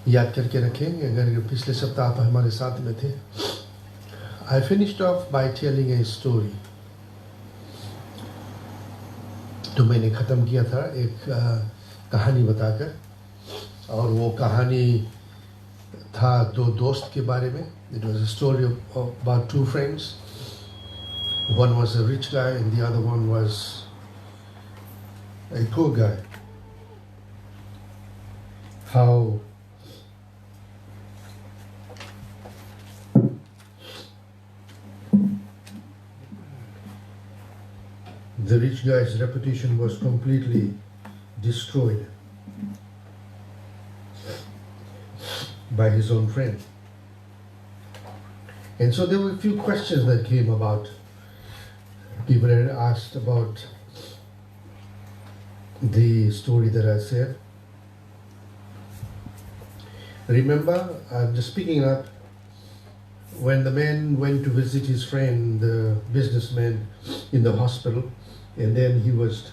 याद करके रखें अगर पिछले सप्ताह आप हमारे साथ में थे, I finished off by telling a story. तो मैंने ख़त्म किया था एक कहानी बताकर, और वो कहानी था दो दोस्त के बारे में. It was a story about two friends. One was a rich guy and the other one was a poor guy. How the rich guy's reputation was completely destroyed by his own friend. And so there were a few questions that came about. People had asked about the story that I said. Remember, I'm just picking up, when the man went to visit his friend, the businessman, in the hospital, and then he was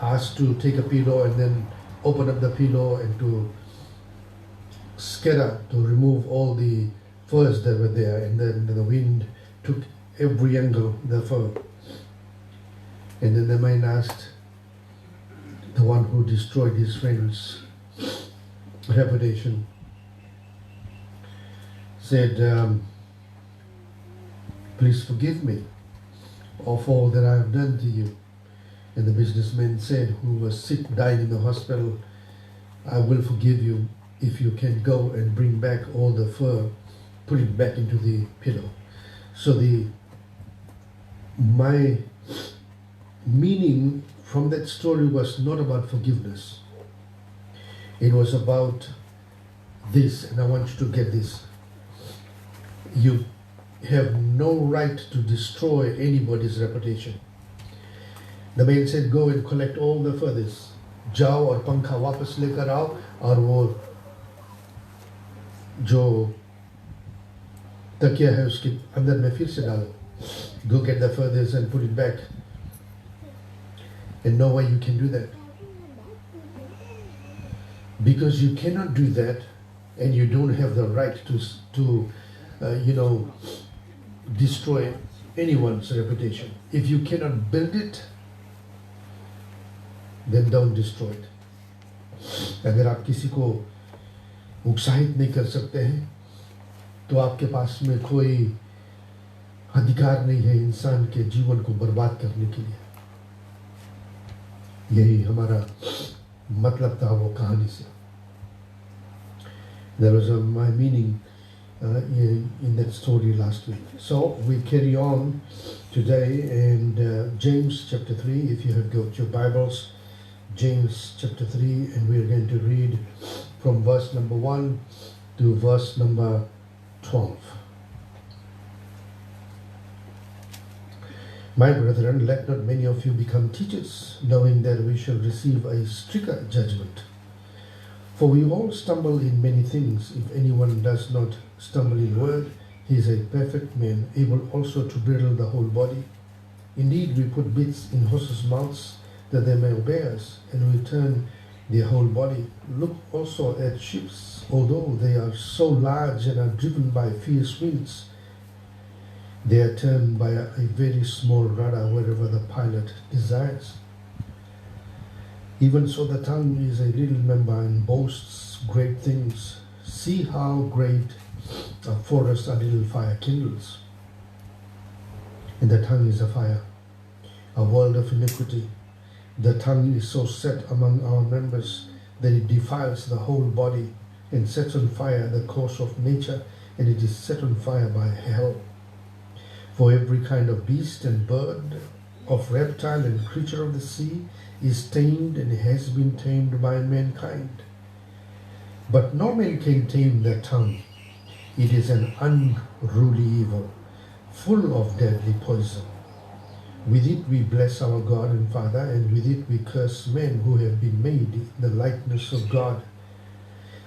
asked to take a pillow and then open up the pillow and to scatter, to remove all the furs that were there, and then the wind took every angle, the fur. And then the man asked the one who destroyed his friend's reputation, said, please forgive me of all that I have done to you. And the businessman said, who was sick, dying in the hospital, I will forgive you if you can go and bring back all the fur, put it back into the pillow. So my meaning from that story was not about forgiveness. It was about this, and I want you to get this. You have no right to destroy anybody's reputation. The man said, go and collect all the feathers. जाओ और पंखा वापस लेकर आओ और वो जो तकिया है उसके अंदर में फिर से डालो. Go get the feathers and put it back. And no way you can do that. Because you cannot do that, and you don't have the right to destroy anyone's reputation. If you cannot build it, then don't destroy it. अगर आप किसी को उत्साहित नहीं कर सकते हैं, तो आपके पास में कोई अधिकार नहीं है इंसान के जीवन को बर्बाद करने के लिए. यही हमारा मतलब था वो कहानी से. That was my meaning in that story last week. So we carry on today, and James chapter 3, if you have got your Bibles, James chapter 3, and we are going to read from verse number 1 to verse number 12. My brethren, let not many of you become teachers, knowing that we shall receive a stricter judgment. For we all stumble in many things. If anyone does not stumble in word, he is a perfect man, able also to bridle the whole body. Indeed, we put bits in horses' mouths, that they may obey us, and we turn their whole body. Look also at ships, although they are so large and are driven by fierce winds, they are turned by a very small rudder wherever the pilot desires. Even so, the tongue is a little member and boasts great things. See how great a forest a little fire kindles. And the tongue is a fire, a world of iniquity. The tongue is so set among our members that it defiles the whole body and sets on fire the course of nature, and it is set on fire by hell. For every kind of beast and bird, of reptile and creature of the sea is tamed and has been tamed by mankind. But no man can tame the tongue. It is an unruly evil, full of deadly poison. With it we bless our God and Father, and with it we curse men who have been made in the likeness of God.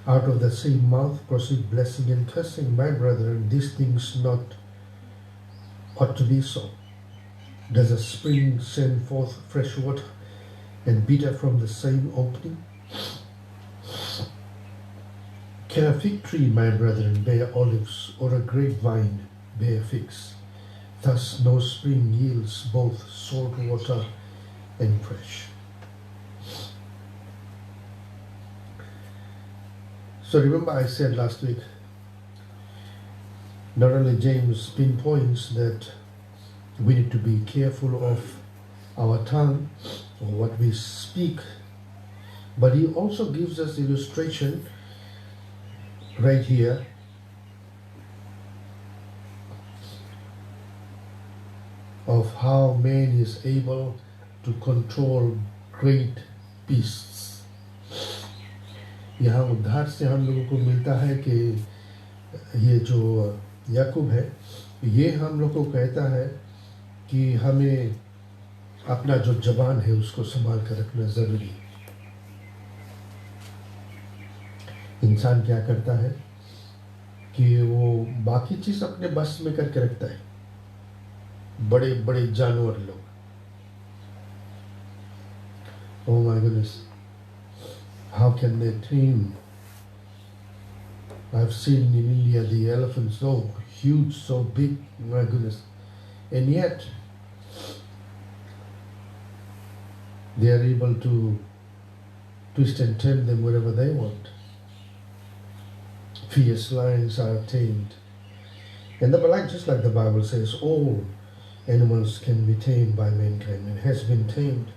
Out of the same mouth proceed blessing and cursing. My brethren, these things not ought to be so. Does a spring send forth fresh water and bitter from the same opening? Can a fig tree, my brethren, bear olives, or a grapevine bear figs? Thus no spring yields both salt water and fresh. So remember I said last week, not only James pinpoints that we need to be careful of our tongue or what we speak, but he also gives us illustration right here of how man is able to control great beasts. यहाँ उद्धार से हम लोगों को मिलता है कि ये जो याकूब है, ये हम लोग को कहता है कि हमें अपना जो जबान है उसको संभाल कर रखना ज़रूरी है। इंसान क्या करता है कि वो बाकी चीज़ अपने बस में करके रखता है। बड़े बड़े जानवर लोग, oh my goodness, how can they tame? I've seen in India the elephants so huge, so big, my goodness, and yet they are able to twist and turn them wherever they want. Fierce lions are tamed, and just like the Bible says, all animals can be tamed by mankind and has been tamed,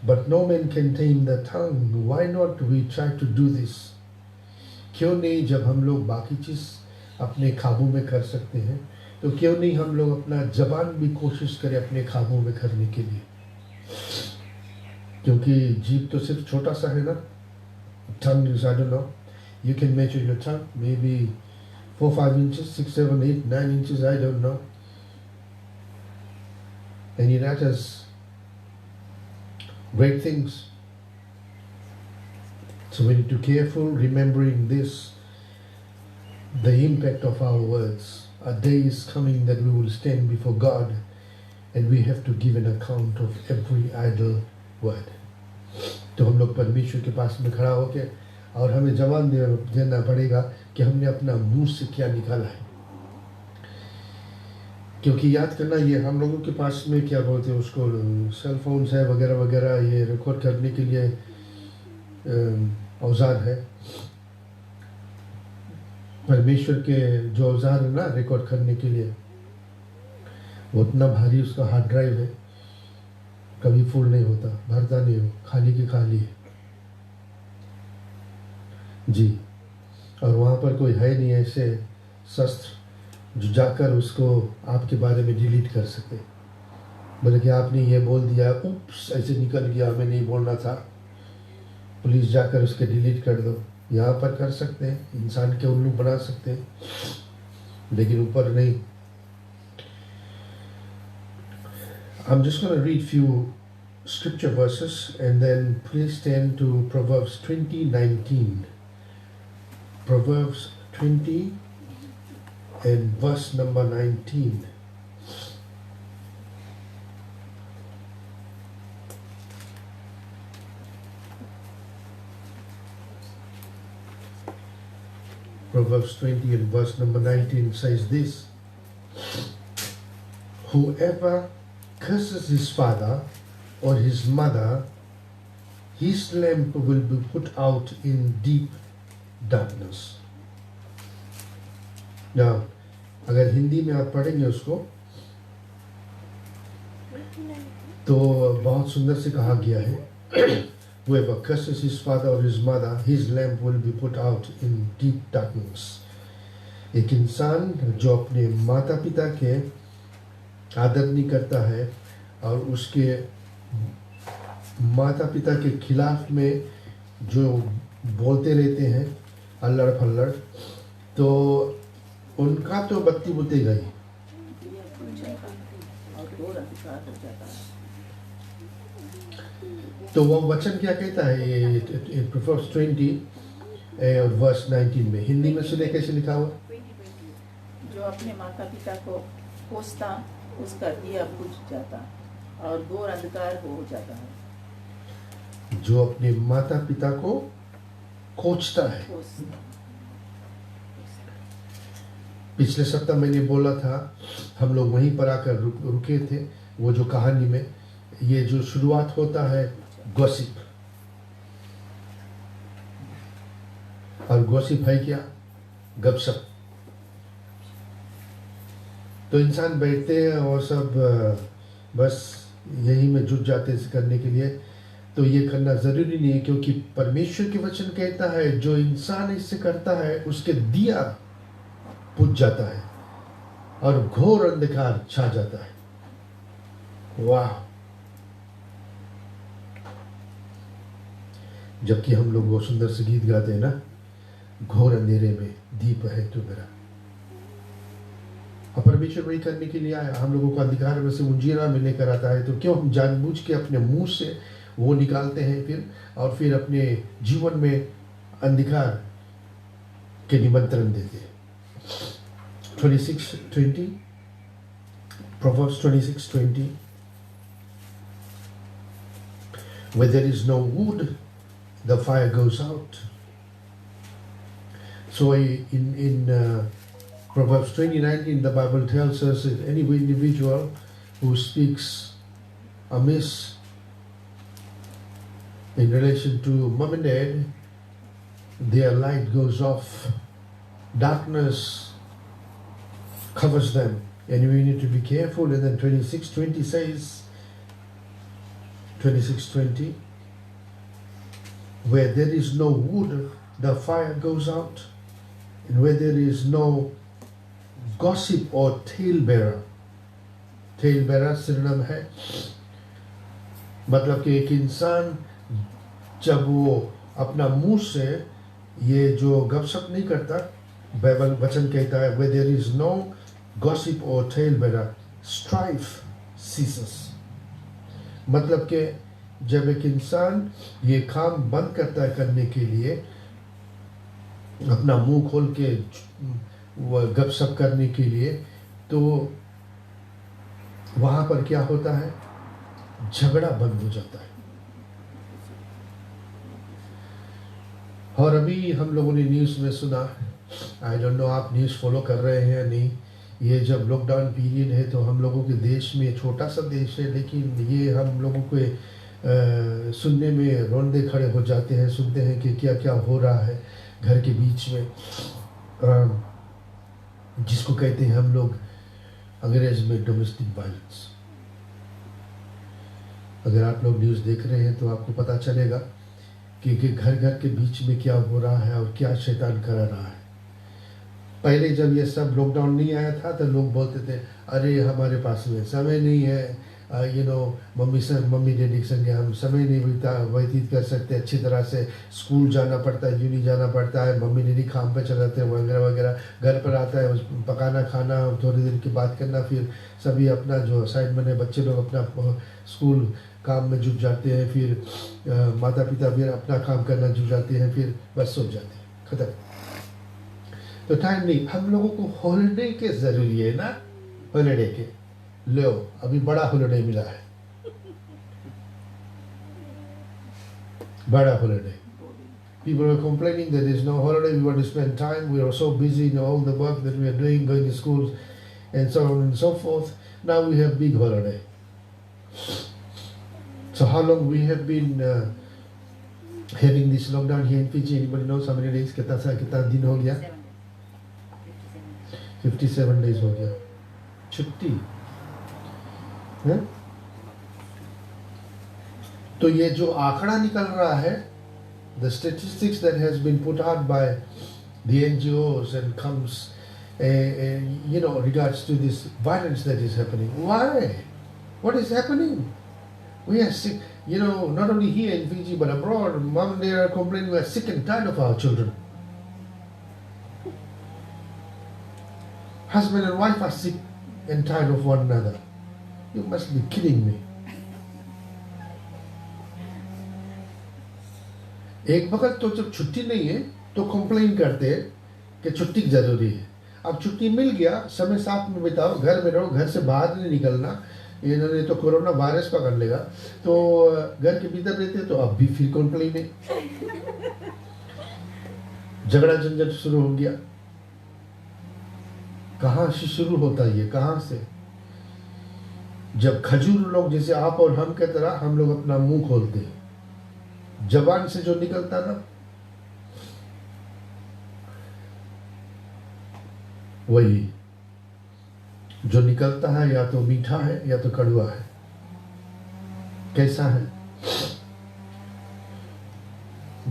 but no man can tame the tongue. Why not we try to do this? क्यों नहीं, जब हम लोग बाकी चीज़ अपने काबू में कर सकते हैं, तो क्यों नहीं हम लोग अपना जबान भी कोशिश करें अपने काबू में करने के लिए? क्योंकि जीभ तो सिर्फ छोटा सा है ना. Tongue is, I don't know, you can measure your tongue, maybe 4-5 inches, 6, 7, 8, 9 inches, I don't know. And it utters great things. So we need to be careful, remembering this, the impact of our words. A day is coming that we will stand before God and we have to give an account of every idle word. तो हम लोग परमेश्वर के पास में खड़ा होके और हमें जवाब देना पड़ेगा कि हमने अपना मुंह से क्या निकाला है. क्योंकि याद करना, ये हम लोगों के पास में क्या बोलते हैं उसको, सेल फोन्स है वगैरह वगैरह, ये रिकॉर्ड करने के लिए औजार है. परमेश्वर के जो औजार है ना रिकॉर्ड करने के लिए, वो उतना भारी उसका हार्ड ड्राइव है, कभी फुल नहीं होता, भरता नहीं हो, खाली की खाली है जी. और वहाँ पर कोई है नहीं ऐसे शस्त्र जो जाकर उसको आपके बारे में डिलीट कर सके. बोले कि आपने ये बोल दिया, उप्स ऐसे निकल गया, हमें नहीं बोलना था, पुलिस जाकर उसके डिलीट कर दो. यहाँ पर कर सकते हैं, इंसान के उल्लू बना सकते हैं, लेकिन ऊपर नहीं. I'm just going to read few scripture verses and then please turn to Proverbs 20:19. Proverbs 20 and verse number 19. Proverbs 20 and verse number 19 says this: whoever curses his father or his mother his lamp will be put out in deep darkness. Now, अगर हिंदी में आप पढ़ेंगे उसको तो बहुत सुंदर से कहा गया है whoever curses his father or his mother, his lamp will be put out in deep darkness. एक इंसान जो अपने माता पिता के आदर नहीं करता है और उसके माता पिता के खिलाफ में जो बोलते रहते हैं अल्लड़ फल्लड़, तो उनका तो बत्ती बुतेगा ही। तो वो वचन क्या कहता है ये प्रोवर्ब्स 20 वर्स 19 में, हिंदी में सुने कैसे लिखा हुआ? जो अपने माता पिता को कोसता उसका दिया बुझ जाता और घोर अंधकार हो जाता है। जो अपने माता पिता को कोचता है। पिछले सप्ताह मैंने बोला था, हम लोग वहीं पर आकर रुके थे, वो जो कहानी में ये जो शुरुआत होता है गॉसिप, और गॉसिप है क्या? गपशप। तो इंसान बैठते हैं और सब बस यही में जुट जाते हैं करने के लिए। तो ये करना ज़रूरी नहीं है, क्योंकि परमेश्वर के वचन कहता है जो इंसान इससे करता है उसके दिया बुझ जाता है और घोर अंधकार छा जाता है। वाह! जबकि हम लोग वो सुंदर से गीत गाते हैं ना, घोर अंधेरे में दीप है तू मेरा। और परमेश्वर वही करने के लिए आया, हम लोगों को अंधकार में से उजियारा में लेकर आता है। तो क्यों हम जानबूझ के अपने मुंह से वो निकालते हैं और फिर अपने जीवन में अंधकार के निमंत्रण देते हैं। 26:20 Proverbs 26:20 Where there is no wood, the fire goes out. So in Proverbs 20:19, the Bible tells us that any individual who speaks amiss in relation to mom and dad, their light goes off. Darkness covers them, and we need to be careful. And then 26:20 says, 26:20, where there is no wood, the fire goes out, and where there is no gossip or talebearer. Talebearer synonym है, मतलब कि एक इंसान जब वो अपना मुंह से ये जो गपशप नहीं करता, बाइबल वचन कहता है where there is no gossip or talebearer, strife ceases. मतलब कि जब एक इंसान ये काम बंद करता है करने के लिए, अपना मुंह खोल के गपशप करने के लिए, तो वहाँ पर क्या होता है? झगड़ा बंद हो जाता है। और अभी हम लोगों ने न्यूज़ में सुना, आई डोंट नो आप न्यूज़ फॉलो कर रहे हैं या नहीं, ये जब लॉकडाउन पीरियड है तो हम लोगों के देश में, छोटा सा देश है लेकिन ये हम लोगों को सुनने में रोंदे खड़े हो जाते हैं, सुनते हैं कि क्या क्या हो रहा है घर के बीच में, जिसको कहते हैं हम लोग अंग्रेज में डोमेस्टिक वायलेंस। अगर आप लोग न्यूज़ देख रहे हैं तो आपको पता चलेगा कि घर घर के बीच में क्या हो रहा है और क्या शैतान कर रहा है। पहले जब ये सब लॉकडाउन नहीं आया था तो लोग बोलते थे, अरे हमारे पास में समय नहीं है, मम्मी डैडी के संग हम समय नहीं व्यतीत कर सकते अच्छी तरह से, स्कूल जाना पड़ता है, यूनी जाना पड़ता है, मम्मी डैडी काम पे चले जाते हैं वगैरह वगैरह। घर पर आता है पकाना खाना, थोड़ी देर की बात करना, फिर सभी अपना जो असाइनमेंट है, बच्चे लोग अपना स्कूल काम में जुट जाते हैं, फिर माता पिता फिर अपना काम करना जुट जाते हैं, फिर बस सो जाते हैं, खत्म। तो टाइम नहीं, हम लोगों को हॉलिडे के ज़रूरी है ना, हॉलिडे के लो, अभी बड़ा हॉलिडे मिला है, बड़ा holiday. People were complaining that there is no holiday, we want to spend time, we are so busy in all the work that we are doing, going to schools and so on and so forth. Now we have big holiday. So how long we have been having this lockdown here in Fiji. Anybody knows how many days? कितना दिन हो गया? 57 days हो गया. छुट्टी. हैं? तो ये जो आंकड़ा निकल रहा है, the statistics that has been put out by the NGOs and comes, regards to this violence that is happening. Why? What is happening? We are sick, not only here in Fiji but abroad. Mom and dad are complaining we are sick and tired of our children. Husband and wife are sick and tired of one another. You must be kidding me. एक वक्त तो जब छुट्टी नहीं है तो complain करते हैं कि छुट्टी जरूरी है. अब छुट्टी मिल गया, समय साथ में बिताओ, घर में रहो, घर से बाहर नहीं निकलना, इन्होंने तो कोरोना वायरस पकड़ लेगा, तो घर के भीतर रहते तो अब भी फिर कंप्लेन है. झगड़ा झंझट शुरू हो गया. कहाँ से शुरू होता है? कहाँ से? जब खजूर लोग जैसे आप और हम के तरह हम लोग अपना मुंह खोलते हैं, जबान से जो निकलता ना वही जो निकलता है या तो मीठा है या तो कड़वा है. कैसा है?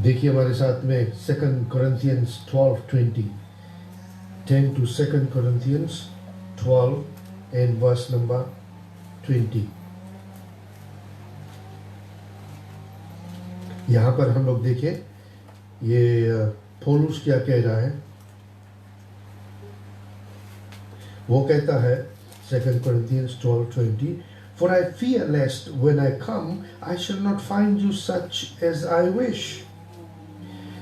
देखिए हमारे साथ में 2 Corinthians 12:20. Turn to 2 Corinthians 12 and verse number 20. यहाँ पर हम लोग देखें ये पौलुस क्या कह रहा है. वो कहता है 2 Corinthians 12:20, For I fear lest when I come I shall not find you such as I wish,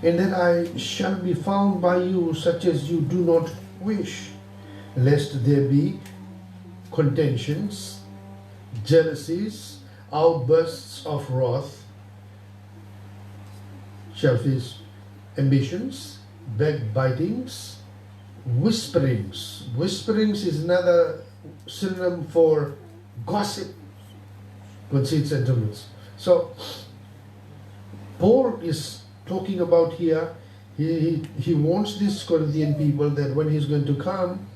and that I shall be found by you such as you do not wish, lest there be contentions, jealousies, outbursts of wrath, selfish ambitions, backbitings, whisperings. Whisperings is another synonym for gossip, conceit, sentiments. So Paul is talking about here, he wants these Corinthian people that when he's going to come,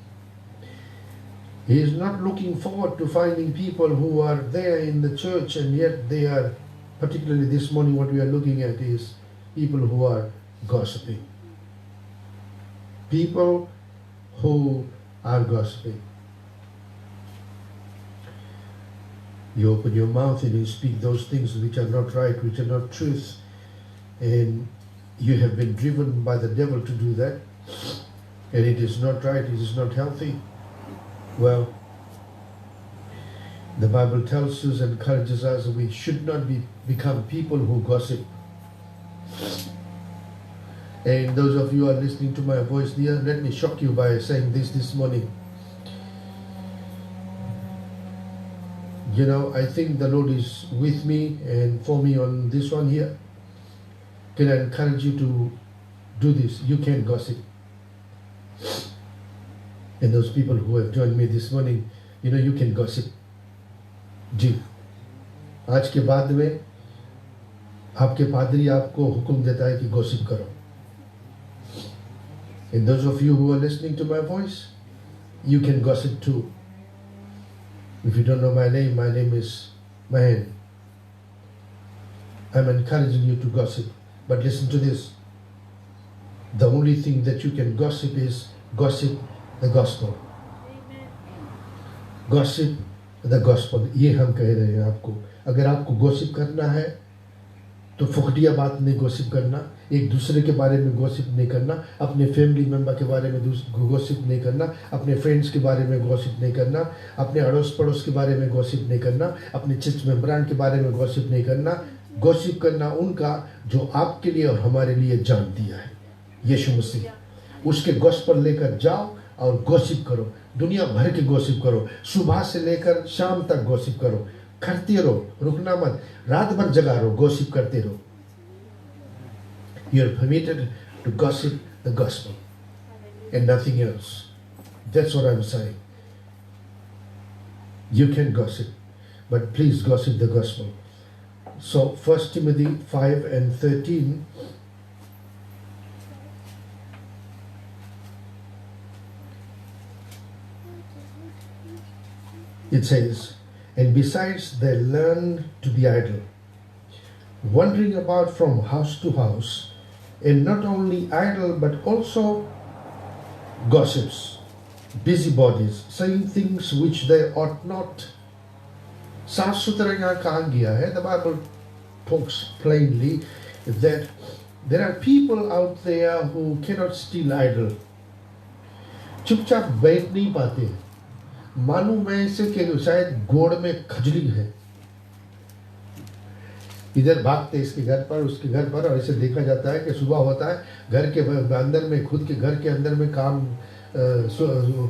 he is not looking forward to finding people who are there in the church and yet they are, particularly this morning what we are looking at is people who are gossiping. People who are gossiping. You open your mouth and you speak those things which are not right, which are not truth, and you have been driven by the devil to do that, and it is not right, it is not healthy. Well, the Bible tells us and encourages us that we should not become people who gossip. And those of you who are listening to my voice here, let me shock you by saying this morning. I think the Lord is with me and for me on this one here. Can I encourage you to do this? You can gossip. And those people who have joined me this morning, you can gossip. जी, आज के बाद में आपके पादरी आपको हुक्म देता है कि gossip करो. And those of you who are listening to my voice, you can gossip too. If you don't know my name is Mahen. I'm encouraging you to gossip. But listen to this. The only thing that you can gossip is gossip the gospel. Gossip the gospel. ये हम कह रहे हैं आपको. अगर आपको gossip करना है तो फुकटिया बात नहीं gossip करना, एक दूसरे के बारे में gossip नहीं करना, अपने फैमिली मेंबर के बारे में gossip नहीं करना, अपने फ्रेंड्स के बारे में gossip नहीं करना, अपने अड़ोस पड़ोस के बारे में gossip नहीं करना, अपने चर्च मेंबरान के बारे में gossip नहीं करना. gossip करना उनका जो आपके लिए और हमारे लिए जान दिया है, यीशु मसीह. उसके gospel लेकर जाओ और gossip करो. दुनिया भर के gossip करो. सुबह से लेकर शाम तक gossip करो. करते रहो, रुकना मत. रात भर जगा रहो, gossip करते रहो. You are permitted to gossip the gospel and nothing else. That's what I'm saying. You can gossip, but please gossip the gospel. So 1 Timothy 5 and 13. It says, and besides they learn to be idle, wandering about from house to house, and not only idle but also gossips, busybodies, saying things which they ought not. साफ सुथरा यहाँ कहा गया है. The Bible talks plainly that there are people out there who cannot still idle. चुपचाप बैठ नहीं पाते. मालूम है इसे कि शायद गोड़ में खजली है. इधर भागते इसके घर पर उसके घर पर, और ऐसे देखा जाता है कि सुबह होता है, घर के अंदर में, खुद के घर के अंदर में काम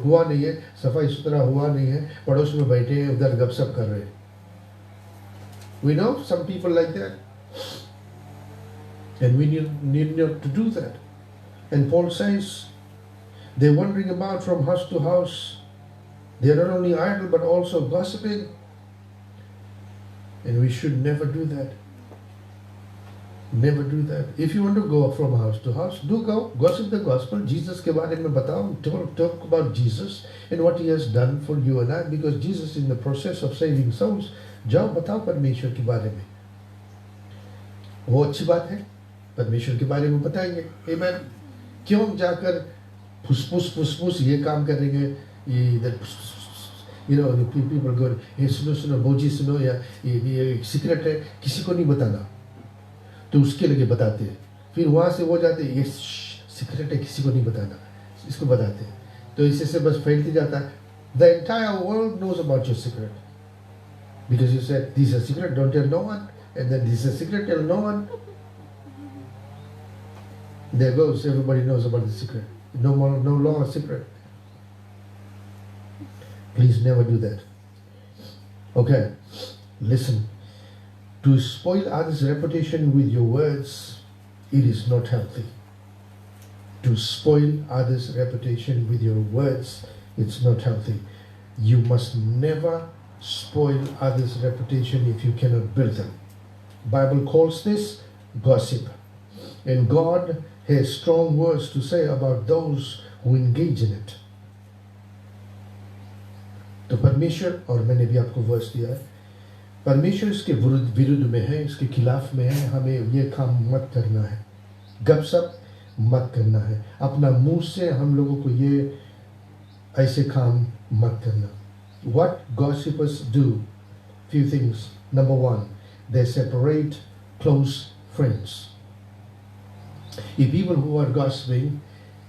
हुआ नहीं है, सफाई सुथरा हुआ नहीं है, पड़ोस में बैठे हैं, उधर गपशप कर रहे हैं. We know some people like that, and we need not to do that. And Paul says they're wandering about from house to house. They are not only idle but also gossiping, and we should never do that. Never do that. If you want to go from house to house, do go. Gossip the gospel. Jesus के बारे में बताओ. Talk about Jesus and what He has done for you and I, because Jesus is in the process of saving souls. जाओ बताओ परमेश्वर के बारे में. वो अच्छी बात है. परमेश्वर के बारे में बताएंगे. Amen. क्यों जाकर फुसफुस ये काम करेंगे, ये इधर the people go, ये सुनो बोझी सुनो, या ये सीक्रेट है, किसी को नहीं बताना. तो उसके लिए बताते हैं. फिर वहाँ से वो जाते हैं, ये सीक्रेट है, किसी को नहीं बताना, इसको बताते हैं. तो इसी से बस फैलती जाता है. The entire world knows about your secret. Because you said, this is a secret, don't tell no one. And then this is a secret, tell no one. There goes, everybody knows about the secret. No longer secret. Please never do that. Okay, listen. To spoil others' reputation with your words, it is not healthy. To spoil others' reputation with your words, it's not healthy. You must never spoil others' reputation if you cannot build them. Bible calls this gossip. And God has strong words to say about those who engage in it. तो परमेश्वर, और मैंने भी आपको verse दिया है, परमेश्वर इसके विरुद्ध में है, इसके खिलाफ में है. हमें ये काम मत करना है. गपशप मत करना है. अपना मुंह से हम लोगों को ये ऐसे काम मत करना. What gossipers do? Few things. Number one, they separate close friends. If people who are gossiping,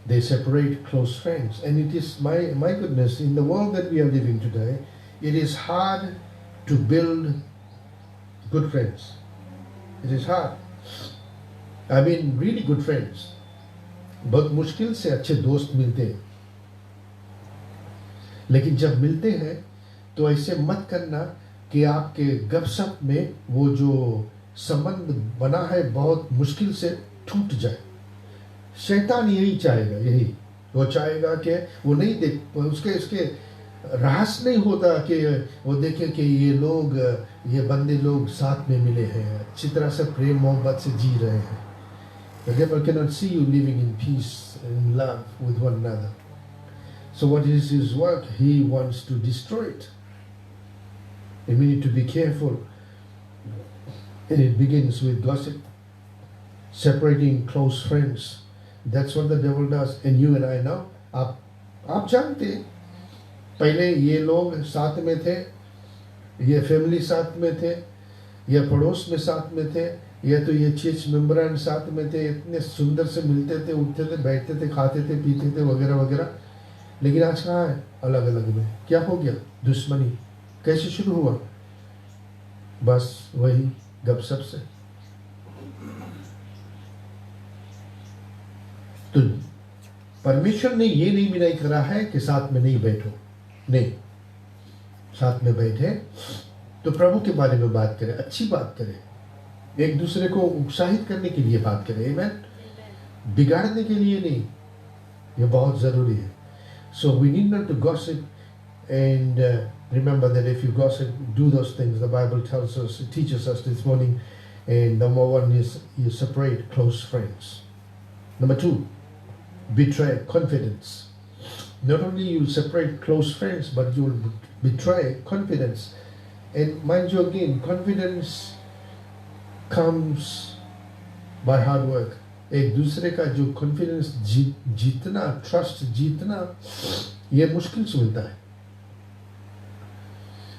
they separate close friends. And it is, my goodness, in the world that we are living today, it is hard to build good friends. It is hard. I mean, really good friends. बहुत मुश्किल से अच्छे दोस्त मिलते हैं. लेकिन जब मिलते हैं तो ऐसे मत करना कि आपके गपशप में वो जो संबंध बना है बहुत मुश्किल से टूट जाए. शैतान यही चाहेगा, यही वो चाहेगा कि वो नहीं देख, उसके रहस्य नहीं होता कि वो देखे कि ये बंदे लोग साथ में मिले हैं, अच्छी तरह से प्रेम मोहब्बत से जी रहे हैं. The devil cannot see you living in peace and love with one another. So what is his work? He wants to destroy it. And we need to be careful. And it begins with gossip, separating close friends. That's what the devil does. And you and I know. आप जानते हैं, पहले ये लोग साथ में थे, ये फैमिली साथ में थे, ये पड़ोस में साथ में थे, ये तो ये चर्च मेंबरान साथ में थे, इतने सुंदर से मिलते थे, उठते थे, बैठते थे, खाते थे, पीते थे, वगैरह वगैरह. लेकिन आज कहाँ है? अलग अलग में. क्या हो गया? दुश्मनी. कैसे शुरू हुआ? बस वही गपशप से. तो परमेश्वर ने ये नहीं मना करा है कि साथ में नहीं बैठो. नहीं, साथ में बैठे तो प्रभु के बारे में बात करें, अच्छी बात करें, एक दूसरे को उत्साहित करने के लिए बात करें. आमीन. बिगाड़ने के लिए नहीं. ये बहुत जरूरी है. So we need not to gossip And remember that if you gossip, do those things. The Bible tells us, it teaches us this morning. And number one is you separate close friends. Number two, betray confidence. Not only you separate close friends, but you will betray confidence. And mind you again, confidence comes by hard work. एक दूसरे का जो confidence जीतना, trust जीतना, ये मुश्किल से मिलता है.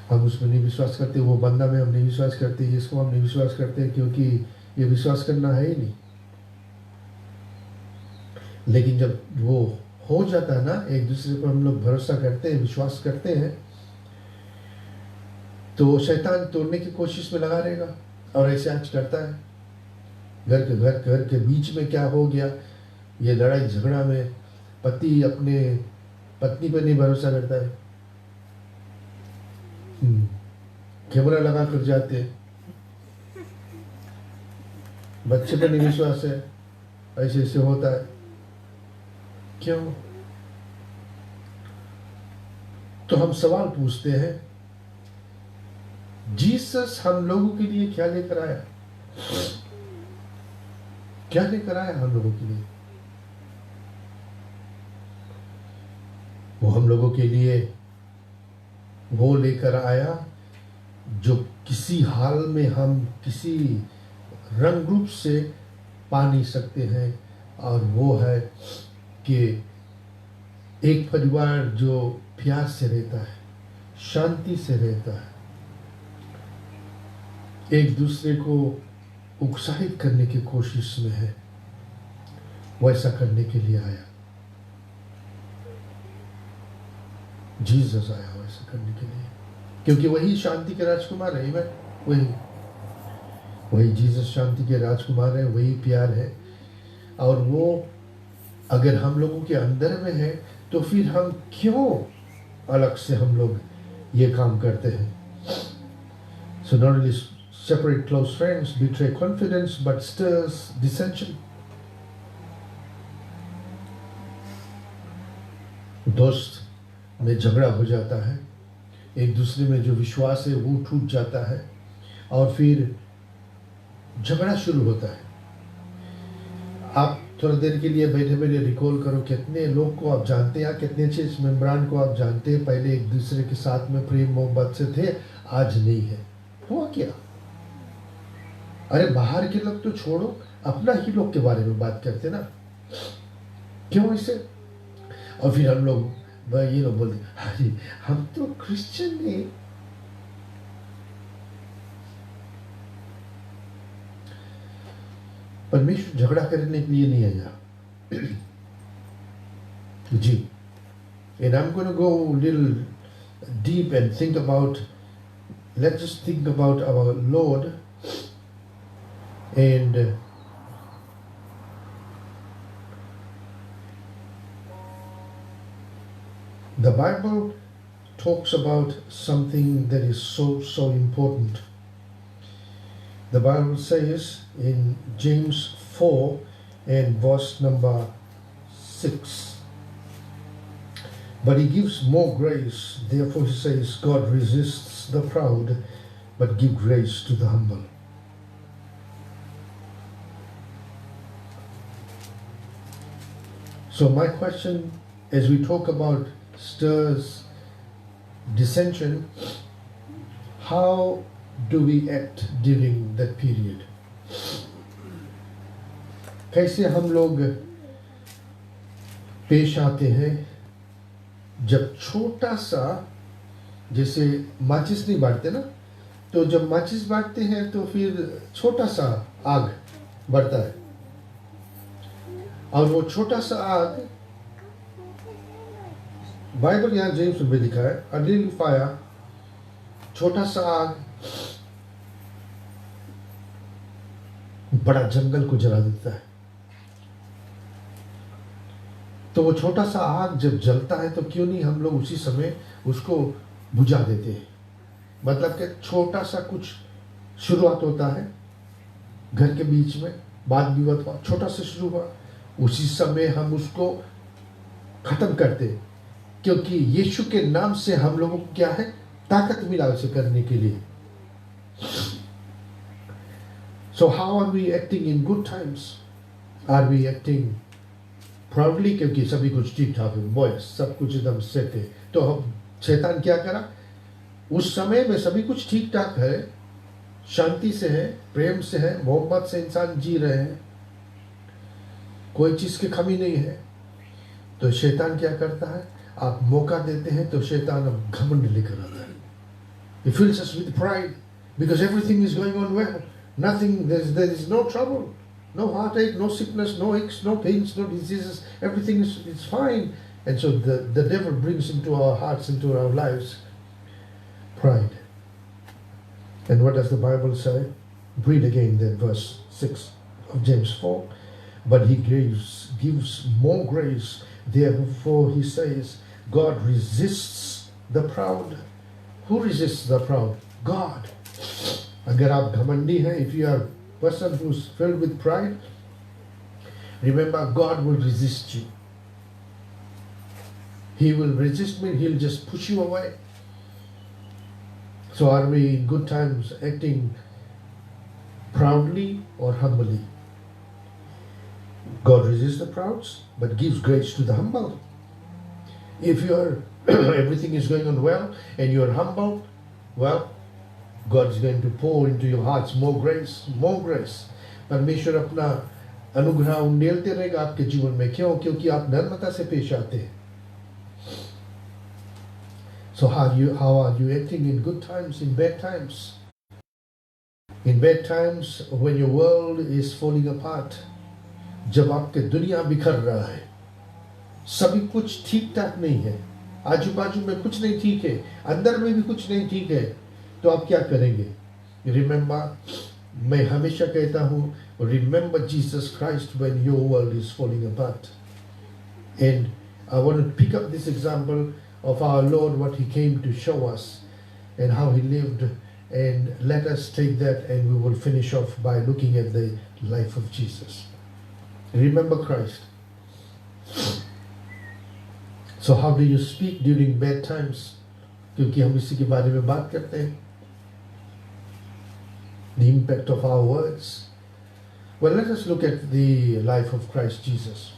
हम उसमें नहीं विश्वास करते, वो बंदा में हम नहीं विश्वास करते, इसको हम नहीं विश्वास करते, क्योंकि ये विश्वास करना है ही नहीं. लेकिन जब वो हो जाता है ना, एक दूसरे पर हम लोग भरोसा करते हैं, विश्वास करते हैं, तो शैतान तोड़ने की कोशिश में लगा रहेगा. और ऐसे आज करता है. घर के बीच में क्या हो गया, ये लड़ाई झगड़ा में पति अपने पत्नी पर नहीं भरोसा करता है, कैमरा लगा कर जाते, बच्चे पर नहीं विश्वास है, ऐसे ऐसे होता है. क्यों? तो हम सवाल पूछते हैं, जीसस हम लोगों के लिए क्या लेकर आया? क्या लेकर आया हम लोगों के लिए? वो हम लोगों के लिए वो लेकर आया जो किसी हाल में हम किसी रंग रूप से पा नहीं सकते हैं, और वो है कि एक परिवार जो प्यार से रहता है, शांति से रहता है, एक दूसरे को उत्साहित करने की कोशिश में है, वैसा करने के लिए आया. जीसस आया वैसा करने के लिए, क्योंकि वही शांति के राजकुमार है. वही जीसस शांति के राजकुमार है, वही प्यार है. और वो अगर हम लोगों के अंदर में है, तो फिर हम क्यों अलग से हम लोग ये काम करते हैं? So not only separate close friends, betray confidence, but stirs dissension. दोस्त में झगड़ा हो जाता है, एक दूसरे में जो विश्वास है वो टूट जाता है, और फिर झगड़ा शुरू होता है. आप थोड़ा देर के लिए बैठे बैठे रिकॉल करो, कितने लोग को आप जानते हैं, कितने चीज मेम्बरान को आप जानते हैं, पहले एक दूसरे के साथ में प्रेम मोहब्बत से थे, आज नहीं है. हुआ क्या? अरे बाहर के लोग तो छोड़ो, अपना ही लोग के बारे में बात करते ना, क्यों ऐसे? और फिर हम लोग ये लोग बोलते, अरे हम तो क्रिश्चियन हैं. परमेश्वर झगड़ा करने के लिए नहीं आया जी. And I'm going to go a little deep and think about, let's just think about our Lord. And the Bible talks about something that is so important. The Bible says in James 4 and verse number 6, but he gives more grace. Therefore he says, God resists the proud, but give grace to the humble. So my question, as we talk about stirs dissension, how do we act during that period? कैसे हम लोग पेश आते हैं जब छोटा सा, जैसे माचिस नहीं बांटते ना, तो जब माचिस बांटते हैं तो फिर छोटा सा आग बढ़ता है, और वो छोटा सा आग, बाइबल यहाँ जेम्स में लिखा है, a little fire, छोटा सा आग बड़ा जंगल को जला देता है. तो वो छोटा सा आग जब जलता है तो क्यों नहीं हम लोग उसी समय उसको बुझा देते हैं? मतलब कि छोटा सा कुछ शुरुआत होता है घर के बीच में, बात विवाद हुआ, छोटा सा शुरू हुआ, उसी समय हम उसको खत्म करते, क्योंकि यीशु के नाम से हम लोगों को क्या है, ताकत मिला उसे करने के लिए. So how are we acting in good times? Are we acting proudly? क्योंकि सभी कुछ ठीक ठाक है, बॉयस सब कुछ एकदम सेट है. तो हम शैतान क्या करा, उस समय में सभी कुछ ठीक ठाक है, शांति से है, प्रेम से है, मोहब्बत से इंसान जी रहे हैं, कोई चीज की कमी नहीं है. तो शैतान क्या करता है, आप मौका देते हैं तो शैतान अब घमंड लेकर आता है. He fills us with pride because everything is going on well. Nothing, there is no trouble, no heartache, no sickness, no aches, no pains, no diseases. Everything is fine. And so the devil brings into our hearts, into our lives, pride. And what does the Bible say? Read again then verse 6 of James 4. But he gives more grace. Therefore he says, God resists the proud. Who resists the proud? God. अगर आप घमंडी हैं, if you are a person who's filled with pride, remember God will resist you. He will resist me, he'll just push you away. So are we in good times acting proudly or humbly? God resists the proud, but gives grace to the humble. If you are everything is going on well and you are humble, well, God is going to pour into your hearts more grace, more grace. परमेश्वर अपना अनुग्रह उंडेलते रहेगा आपके जीवन में. क्यों? क्योंकि आप नम्रता से पेश आते हैं. So how are you acting in good times, in bad times? In bad times, when your world is falling apart, जब आपके दुनिया बिखर रहा है, सभी कुछ ठीक ठाक नहीं है, आजू बाजू में कुछ नहीं ठीक है, अंदर में भी कुछ नहीं ठीक है, तो आप क्या करेंगे? रिमेंबर, मैं हमेशा कहता हूँ, remember Jesus Christ when your world is falling apart. And I want to pick up this example of our Lord, what he came to show us and how he lived, and let us take that and we will finish off by looking at the life of Jesus. Remember Christ. So how do you speak during bad times? क्योंकि हम इसी के बारे में बात करते हैं. The impact of our words. Well, let us look at the life of Christ Jesus.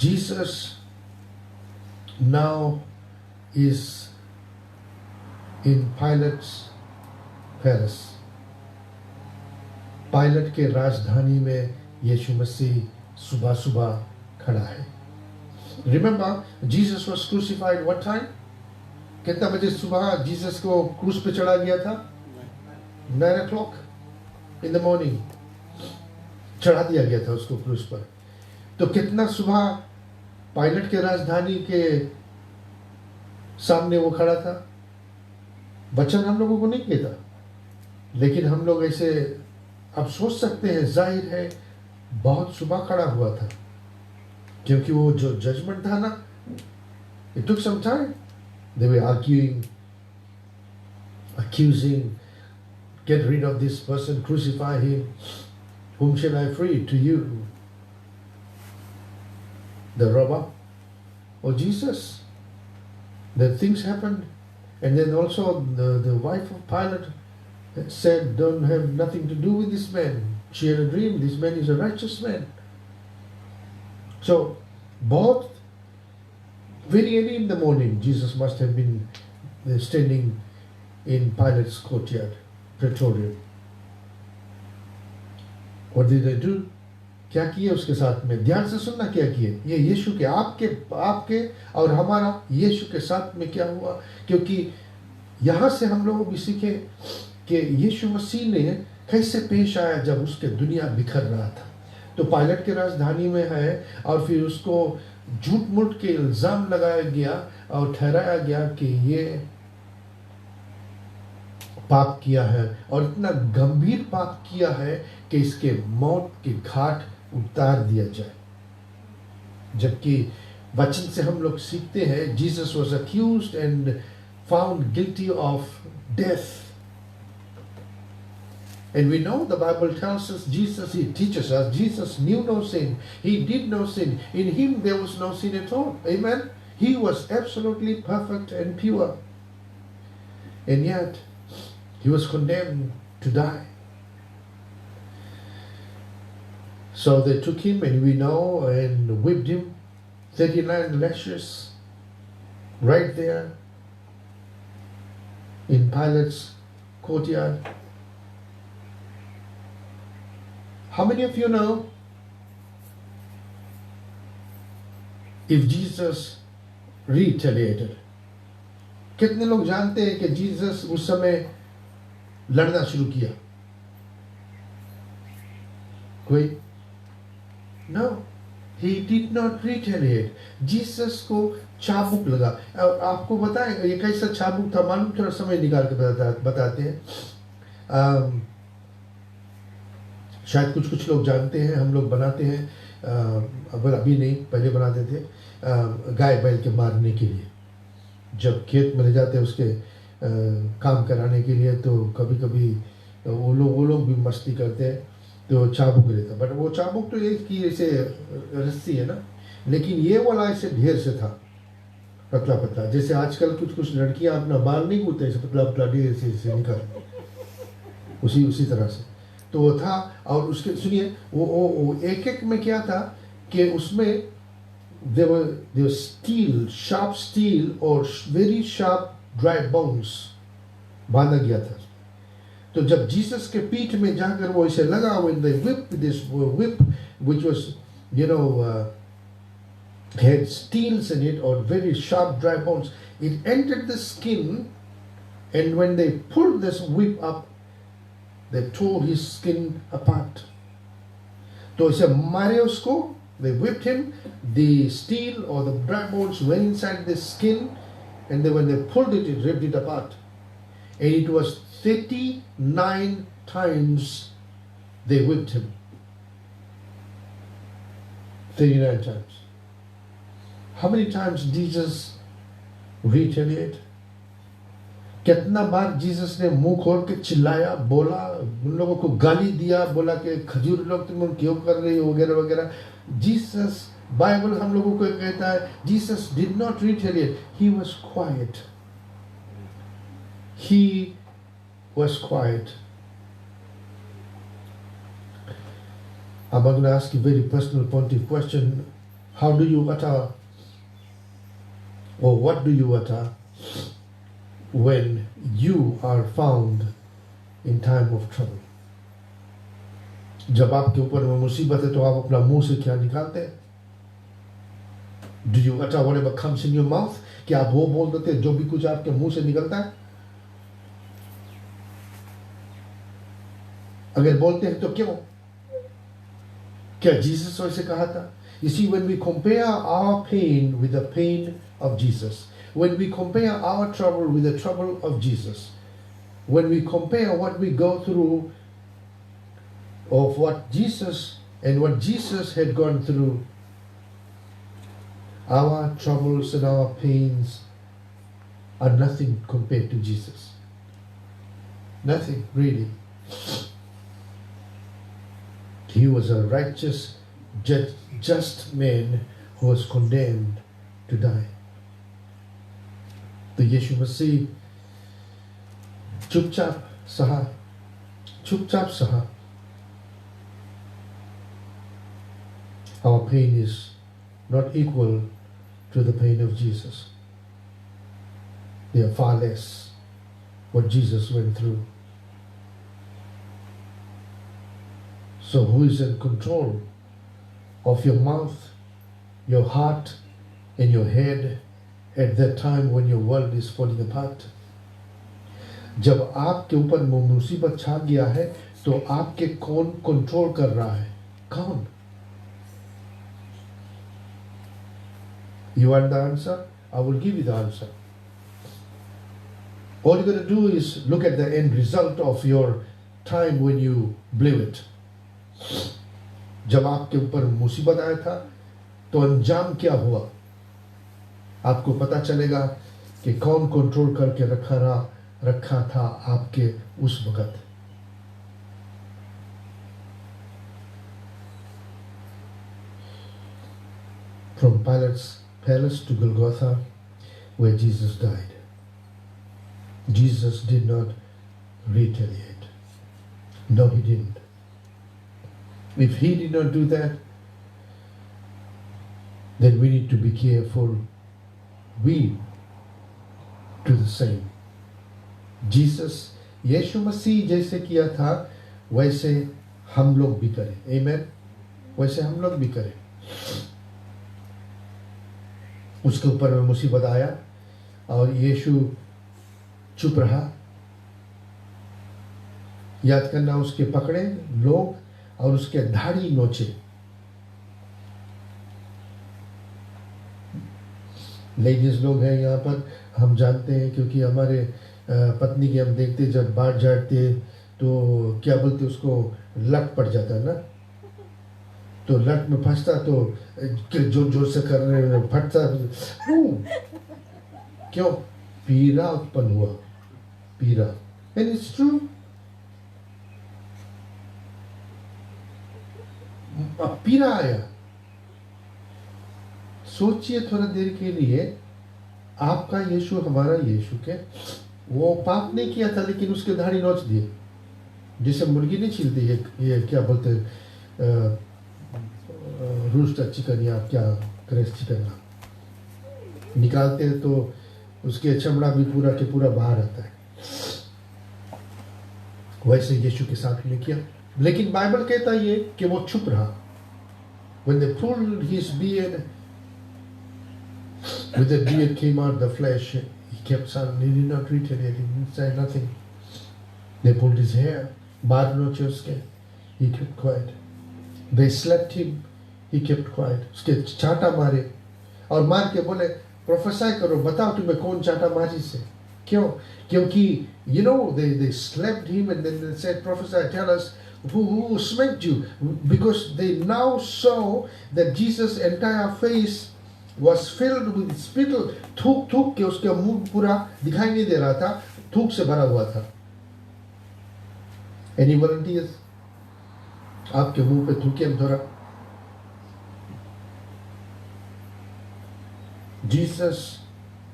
Jesus now is in Pilate's palace. Pilot के राजधानी में यीशु मसीह सुबह सुबह खड़ा है. Remember, Jesus was crucified what time? कितना बजे सुबह जीसस को क्रूस पे चढ़ा गया था? 9 o'clock in the morning चढ़ा दिया गया था उसको क्रूस पर. तो कितना सुबह पायलट के राजधानी के सामने वो खड़ा था? वचन हम लोगों को नहीं कहता, लेकिन हम लोग ऐसे अब सोच सकते हैं, जाहिर है बहुत सुबह खड़ा हुआ था, क्योंकि वो जो जजमेंट था ना, it took some time. They were arguing, accusing, get rid of this person, crucify him. Whom shall I free? To you, the robber or Jesus? Then things happened, and then also the wife of Pilate said, don't have nothing to do with this man. She had a dream, this man is a righteous man. So both very early in the morning, Jesus must have been standing in Pilate's courtyard, Praetorium. What did they do? क्या किए उसके साथ में? ध्यान से सुनना, क्या किए? ये यीशु के आपके और हमारा यीशु के साथ में क्या हुआ? क्योंकि यहाँ से हम लोग भी सीखे कि यीशु मसीह ने कैसे पेश आया जब उसके दुनिया बिखर रहा था. तो पायलट के राजधानी में है और फिर उसको झूठ मूठ के इल्जाम लगाया गया और ठहराया गया कि ये पाप किया है, और इतना गंभीर पाप किया है कि इसके मौत के घाट उतार दिया जाए. जबकि वचन से हम लोग सीखते हैं, Jesus was accused and found guilty of death. And we know the Bible tells us Jesus, He teaches us, Jesus knew no sin. He did no sin. In Him there was no sin at all. Amen? He was absolutely perfect and pure. And yet, He was condemned to die. So they took Him, and we know, and whipped Him, 39 lashes, right there in Pilate's courtyard. How many of you know if Jesus retaliated? कितने लोग जानते हैं कि Jesus उस समय लड़ना शुरू किया? कोई? No, he did not retaliate. Jesus को चाबुक लगा. और आपको बताएं ये कैसा चाबुक था, मालूम? थोड़ा समय निकाल के बताते हैं. शायद कुछ लोग जानते हैं, हम लोग बनाते हैं, अभी नहीं, पहले बनाते थे, गाय बैल के मारने के लिए. जब खेत में ले जाते हैं उसके काम कराने के लिए, तो कभी कभी वो लोग भी मस्ती करते हैं, तो चाबुक रहता. बट वो चाबुक तो एक की ऐसे रस्सी है ना, लेकिन ये वाला ऐसे ढेर से था, पतला पतला. जैसे आजकल कुछ लड़कियां अपना बाल नहीं कूदते, ऐसे पतला पतला ढेर से निकाल, उसी तरह से तो वो था. और उसके सुनिए, वो एक में क्या था कि उसमें there were steel, sharp steel or very sharp dry bones बांधा गया था. तो जब जीसस के पीठ में जाकर वो इसे लगा, when they whipped this whip which was had steels in it or very sharp dry bones, it entered the skin, and when they pulled this whip up, they tore his skin apart. तो इसे मारे उसको, they whipped him, the steel or the dry bones went inside the skin, and then when they pulled it, it ripped it apart. And it was 39 times they whipped him. 39 times. How many times Jesus retaliated? कितना बार Jesus ने मुंह खोल के चिल्लाया, बोला, उन लोगों को गाली दिया, बोला कि खजूर लोग तुम क्यों कर रहे हो, वगैरह वगैरह. जीसस, बाइबल हम लोगों को कहता है, Jesus did not retaliate, he was quite. He was quiet. I'm going to ask you a very personal point of question. How do you utter, or what do you utter when you are found in time of trouble? जब आपके ऊपर में मुसीबत है तो आप अपना मुंह से क्या निकालते हैं? Do you utter whatever comes in your mouth? क्या आप वो बोल देते हैं जो भी कुछ आपके मुंह से निकलता है? अगर बोलते हैं तो क्यों? क्या जीसस वैसे कहा था? You see, when we compare our pain with the pain of Jesus, when we compare our trouble with the trouble of Jesus, when we compare what we go through of what Jesus and what Jesus had gone through, our troubles and our pains are nothing compared to Jesus. Nothing, really. He was a righteous, just man who was condemned to die. तो यीशु मसीह चुपचाप सहा. Our pain is not equal to the pain of Jesus. They are far less what Jesus went through. So who is in control of your mouth, your heart, and your head at that time when your world is falling apart? जब आपके ऊपर मुसीबत छा गया है तो आपके कौन कंट्रोल कर रहा है? कौन? You want the answer? I will give you the answer. All you got to do is look at the end result of your time when you blew it. जब आपके ऊपर मुसीबत आया था तो अंजाम क्या हुआ? आपको पता चलेगा कि कौन कंट्रोल करके रखा था आपके उस वक्त. from Pilate's palace to Golgotha, where Jesus died. Jesus did not retaliate. No, he didn't. If he did not do that, then we need to be careful. We do the same. Jesus, यीशु मसीह जैसे किया था वैसे हम लोग भी करें. Amen. वैसे हम लोग भी करें. उसके ऊपर में मुसीबत आया और यीशु चुप रहा. याद करना, उसके पकड़े लोग और उसके दाढ़ी नोचे. लेडीज लोग हैं यहाँ पर, हम जानते हैं क्योंकि हमारे पत्नी के हम देखते जब बाढ़ झाड़ते तो क्या बोलते उसको लट पड़ जाता है ना, तो लट में फंसता तो जोर जोर से करने फटता. क्यों? पीड़ा उत्पन्न हुआ. पीड़ा. And it's true. पीड़ा आया. सोचिए थोड़ा देर के लिए, आपका यीशु हमारा यीशु के वो पाप नहीं किया था लेकिन उसके दाढ़ी नोच दिए. जैसे मुर्गी नहीं छीलती है, ये क्या बोलते रूस्टर चिकन या क्या क्रेस्ट चिकन निकालते हैं तो उसके चमड़ा भी पूरा के पूरा बाहर आता है. वैसे यीशु के साथ में किया. लेकिन बाइबल कहता है ये कि वो चुप रहा. When they pulled his beard, with the beard came out the flesh, he kept silent. He did not retaliate. He didn't say nothing. They pulled his hair. बाल नोचे उसके. He kept quiet. They slapped him. He kept quiet. उसके चाटा मारे और मार के बोले प्रोफेसाई करो, बताओ तुम्हें कौन चाटा मारी से. क्यों? क्योंकि you know they slapped him and then they said prophesy, tell us who smacked you, because they now saw that Jesus' entire face was filled with spittle. थूक थूक के उसका मुंह पूरा दिखाई नहीं दे रहा था, थूक से भरा हुआ था. Any volunteers? आपके मुंह पे थूके हम थोड़ा. जीसस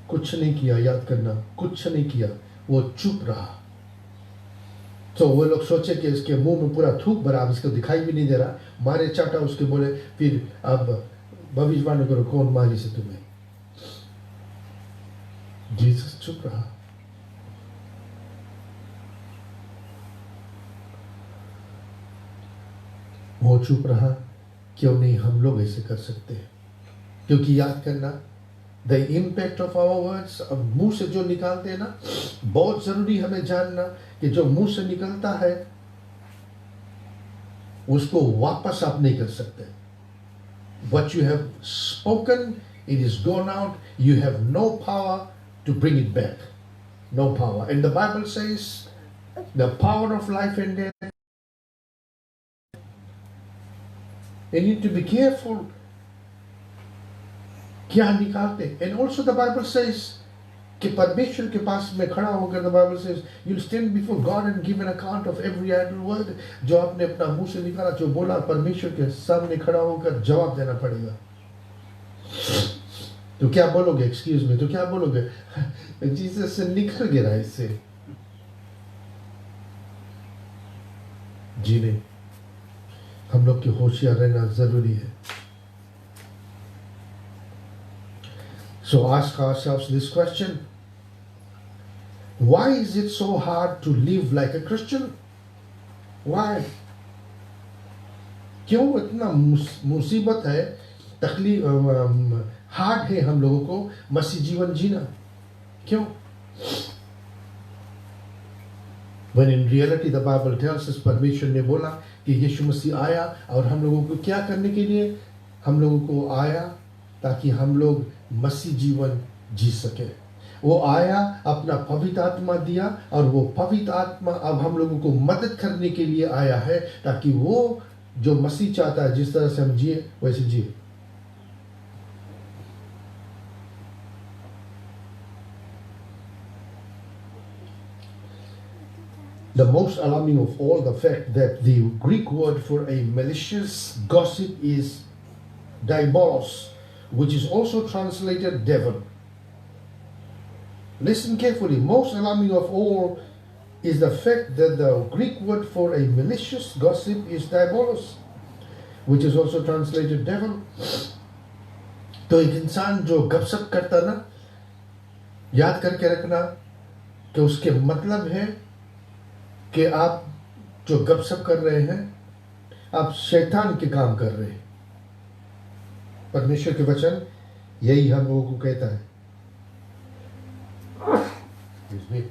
कुछ नहीं किया. याद करना, कुछ नहीं किया. वो चुप रहा. तो वो लोग सोचे कि इसके मुंह में पूरा थूक भरा, अब इसको दिखाई भी नहीं दे रहा. मारे चाटा उसके, बोले फिर अब भविष्यवाणी करो कौन मारी से तुम्हें. जीसस चुप रहा. वो चुप रहा. क्यों नहीं हम लोग ऐसे कर सकते हैं? क्योंकि याद करना, the impact of our words, अब मुंह से जो निकालते हैं ना, बहुत जरूरी हमें जानना कि जो मुंह से निकलता है उसको वापस आप नहीं कर सकते. What you have spoken, it is gone out. You have no power to bring it back. No power. And the Bible says the power of life and death. You need to be careful क्या निकालते. And also the Bible says कि परमेश्वर के पास में खड़ा होकर, the Bible says you'll stand before God and give an account of every idle word. जो आपने अपना मुंह से निकाला, जो बोला, परमेश्वर के सामने खड़ा होकर जवाब देना पड़ेगा. तो क्या बोलोगे? एक्सक्यूज मी, तो क्या बोलोगे? जीसस से निकल गया इससे. जी नहीं, हम लोग की होशियार रहना जरूरी है. So ask ourselves this question: why is it so hard to live like a Christian? Why? क्यों इतना मुसीबत है, तकलीफ, हार्ड है हम लोगों को मसीह जीवन जीना? क्यों? When in reality the Bible tells us, परमेश्वर ने बोला कि यीशु मसीह आया और हम लोगों को क्या करने के लिए? हम लोगों को आया ताकि हम लोग मसीह जीवन जी सके. वो आया, अपना पवित्र आत्मा दिया और वो पवित्र आत्मा अब हम लोगों को मदद करने के लिए आया है ताकि वो जो मसीह चाहता है जिस तरह से हम जिए वैसे जिए. The most alarming of all, the fact that the Greek word for a malicious gossip is diabolos, which is also translated devil. Listen carefully. Most alarming of all is the fact that the Greek word for a malicious gossip is diabolos, which is also translated devil. तो एक इंसान जो गपशप करता ना, याद करके रखना कि उसके मतलब है कि आप जो गपशप कर रहे हैं, आप शैतान के काम कर रहे हैं. परमेश्वर के वचन यही हम लोगों को कहता है. Excuse me.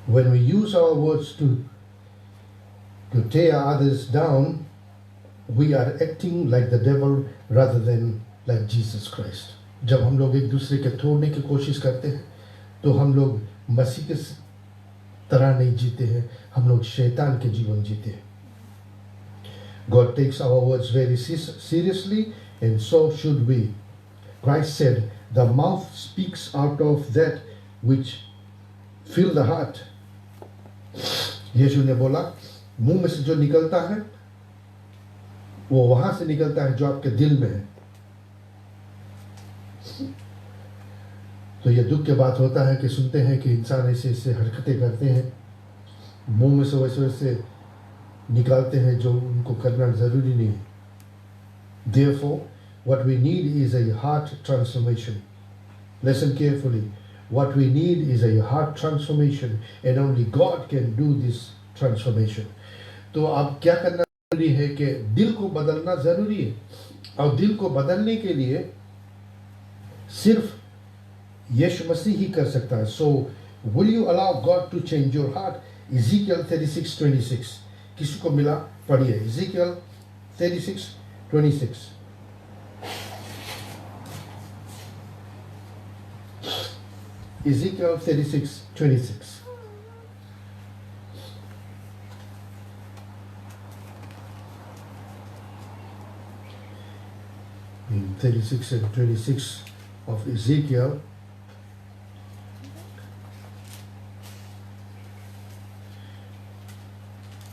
When we use our words to tear others down, we are acting like the devil rather than like Jesus Christ. जब हम लोग एक दूसरे के तोड़ने की कोशिश करते हैं तो हम लोग मसीह के तरह नहीं जीते हैं, हम लोग शैतान के जीवन जीते हैं. God takes our words very seriously, and so should we. Christ said, the mouth speaks out of that which fill the heart. यीशु ने बोला, मुंह में से जो निकलता है वो वहां से निकलता है जो आपके दिल में है. तो ये दुख की बात होता है कि सुनते हैं कि इंसान ऐसे ऐसे हरकतें करते हैं, मुंह में से वैसे वैसे निकालते हैं जो उनको करना जरूरी नहीं है. Therefore, what we need is a heart transformation. Listen carefully. What we need is a heart transformation, and only God can do this transformation. तो अब क्या करना जरूरी है कि दिल को बदलना जरूरी है, और दिल को बदलने के लिए सिर्फ यीशु मसीह ही कर सकता है. So, will you allow God to change your heart? Ezekiel 36:26. किसी को मिला पढ़िए. Ezekiel 36:26. Ezekiel 36:26. In 36 and 26 of Ezekiel,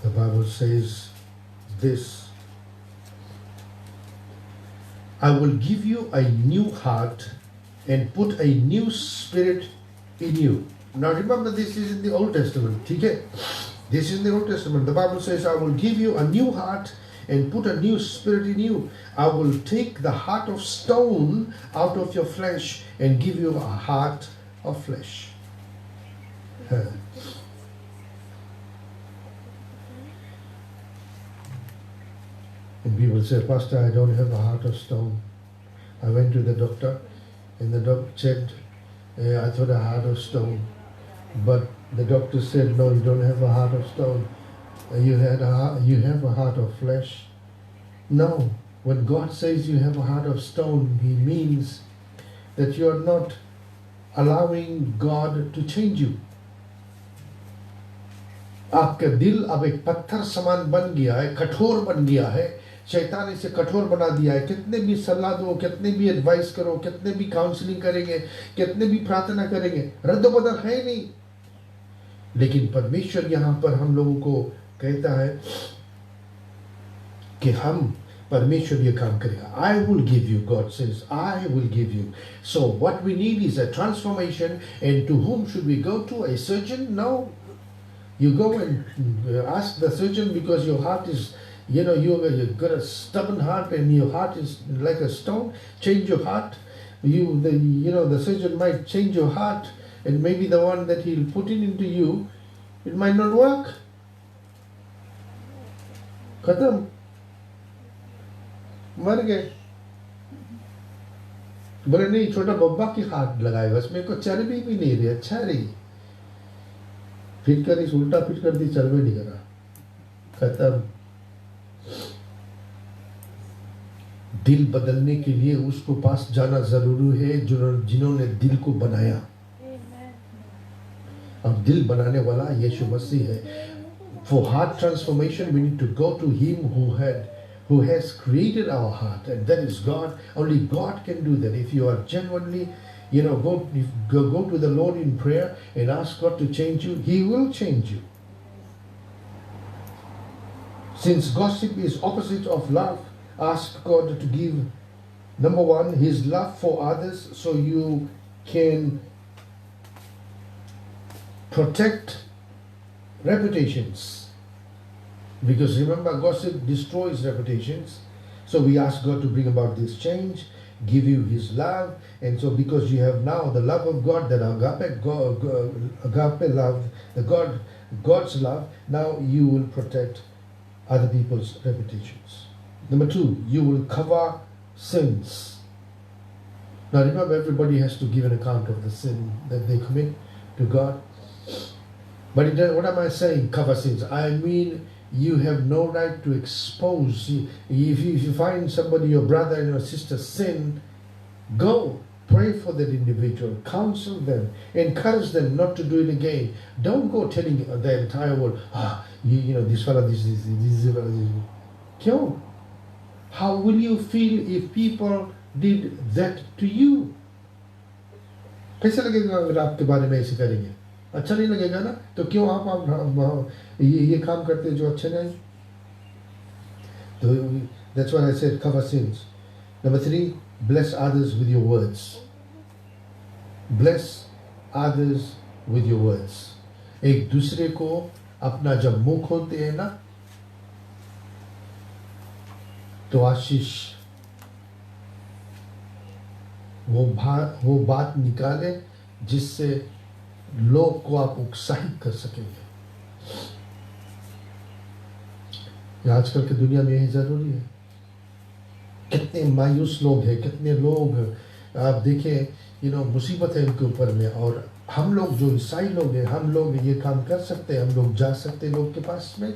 the Bible says this: I will give you a new heart and put a new spirit in you. Now remember, this is in the Old Testament. Okay? This is in the Old Testament. The Bible says, I will give you a new heart and put a new spirit in you. I will take the heart of stone out of your flesh and give you a heart of flesh. And people say, Pastor, I don't have a heart of stone. I went to the doctor and the doctor checked. I thought a heart of stone. But the doctor said, no, you don't have a heart of stone. You have a heart of flesh. No. When God says you have a heart of stone, He means that you are not allowing God to change you. आपका दिल अब एक पत्थर समान बन गया है, कठोर बन गया है. शैतान इसे कठोर बना दिया है. कितने भी सलाह दो, कितने भी एडवाइस करो, कितने भी काउंसलिंग करेंगे, कितने भी प्रार्थना करेंगे, रद्द-बदल है नहीं. लेकिन परमेश्वर यहाँ पर हम लोगों को कहता है कि हम परमेश्वर ये काम करेगा. I will give you, God says, I will give you. So what we need is a transformation. And to whom should we go to? A surgeon? No. You go and ask the surgeon because your heart is, you've got a stubborn heart and your heart is like a stone. Change your heart. The surgeon might change your heart, and maybe the one that he'll put into you, it might not work. Khatam. मर गए. बोले नहीं, छोटा बब्बा की हाथ लगाएगा, उसमें को चर्बी भी नहीं रही, अच्छा रही. फिट करी, उल्टा फिट कर दी, चर्बी नहीं करा, खत्म. दिल बदलने के लिए उसको पास जाना जरूरी है जिन्होंने दिल को बनाया. अब दिल बनाने वाला यीशु मसीह है. For heart transformation, we need to go to Him who has created our heart, and that is God. Only God can do that. If you are genuinely, go to the Lord in prayer and ask God to change you, He will change you. Since gossip is opposite of love, ask God to give, number one, His love for others, so you can protect reputations. Because remember, gossip destroys reputations. So we ask God to bring about this change, give you His love, and so because you have now the love of God, that agape love, God's love, now you will protect other people's reputations. Number two, you will cover sins. Now remember, everybody has to give an account of the sin that they commit to God. But what am I saying, cover sins? I mean, you have no right to expose. If you find somebody, your brother and your sister, sin, go pray for that individual, counsel them, encourage them not to do it again. Don't go telling the entire world, this fellow, this. Kyun? How will you feel if people did that to you? कैसा लगेगा अगर आपके बारे में ऐसे करेंगे? अच्छा नहीं लगेगा ना? तो क्यों आप ये काम करते जो अच्छे नहीं? So that's why I said cover sins. Number three, bless others with your words. Bless others with your words. एक दूसरे को अपना जब मुंह खोलते हैं ना, तो आशीष वो बात निकाले जिससे लोग को आप उत्साहित कर सकेंगे. आजकल की दुनिया में यही जरूरी है. कितने मायूस लोग हैं, कितने लोग आप देखें, मुसीबत है उनके ऊपर में. और हम लोग जो ईसाई लोग हैं, हम लोग ये काम कर सकते हैं. हम लोग जा सकते हैं लोग के पास में,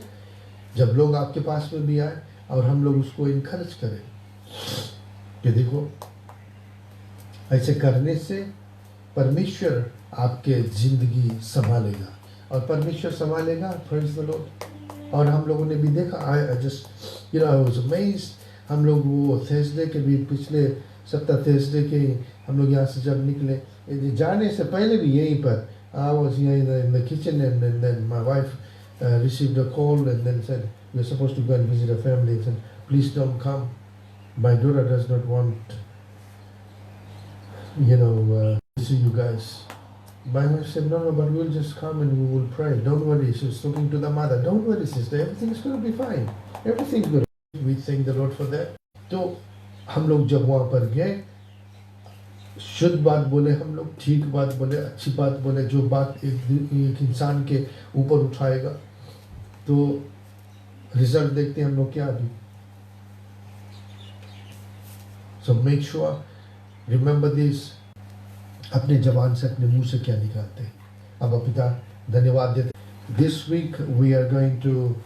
जब लोग आपके पास में भी आए, और हम लोग उसको इनकरेज करें कि देखो, ऐसे करने से परमेश्वर आपके जिंदगी संभालेगा. और परमेश्वर संभालेगा. Praise the Lord. और हम लोगों ने भी देखा, आई वाज अमेज्ड. हम लोग वो थर्सडे के भी, पिछले सप्ताह थर्सडे के हम लोग यहाँ से जब निकले, जाने से पहले भी यहीं पर, I was here in the kitchen, and then my wife received a call and then said, we're supposed to go and visit a family, and said, please don't come. My daughter does not want, to see you guys. My wife said, no, but we'll just come and we will pray. Don't worry. She was talking to the mother. Don't worry, sister. Everything's going to be fine. Everything's good. We thank the Lord for that. तो हम लोग जब वहाँ पर गए, शुद्ध बात बोले, हम लोग ठीक बात बोले, अच्छी बात बोले, जो बात एक इंसान के ऊपर उठाएगा, तो रिजल्ट देखते हैं हम लोग क्या अभी. So make sure, remember this. अपने जवान से, अपने मुंह से क्या निकालते हैं. अब पिता धन्यवाद देते. This week we are going to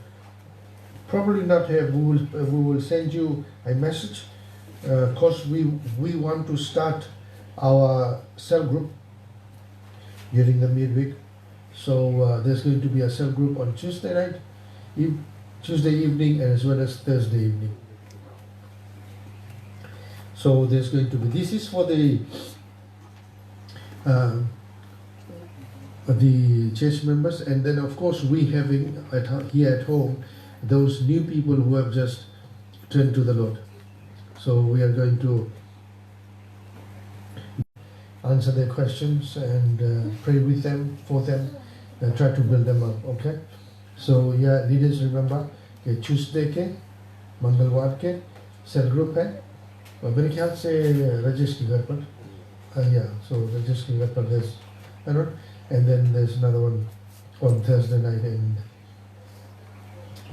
probably not have, we will send you a message, because we want to start our cell group during the midweek. So there's going to be a cell group on Tuesday night, Tuesday evening, as well as Thursday evening. So there's going to be, this is for the church members, and then of course we having here at home those new people who have just turned to the Lord. So we are going to answer their questions and pray with them, for them, and try to build them up. Okay? So yeah, leaders, remember कि Tuesday के, मंगलवार के cell group है. और मेरे ख्याल से राजेश के घर पर, yeah, so Rajesh के घर पर there's another, and then there's another one on Thursday night, and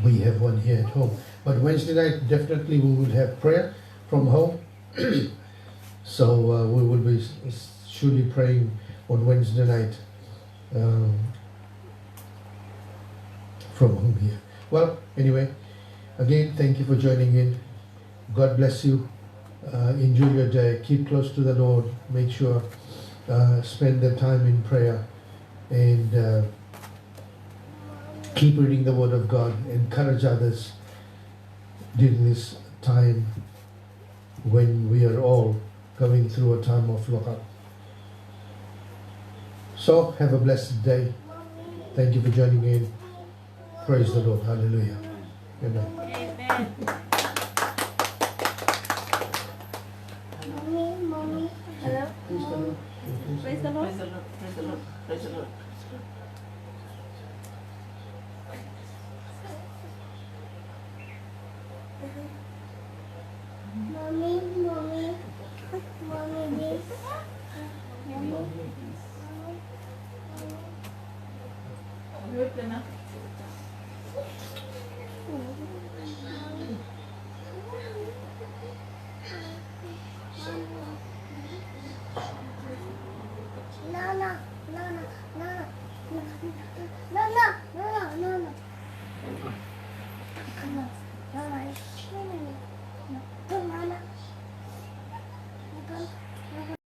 we have one here at home. But Wednesday night, definitely we will have prayer from home. So we will be surely praying on Wednesday night from home here. Well, anyway, again, thank you for joining in. God bless you. Enjoy your day. Keep close to the Lord. Make sure spend the time in prayer, and keep reading the Word of God. Encourage others during this time when we are all going through a time of lockup. So have a blessed day. Thank you for joining in. Praise the Lord. Hallelujah. Amen. Amen. Wait, Lena.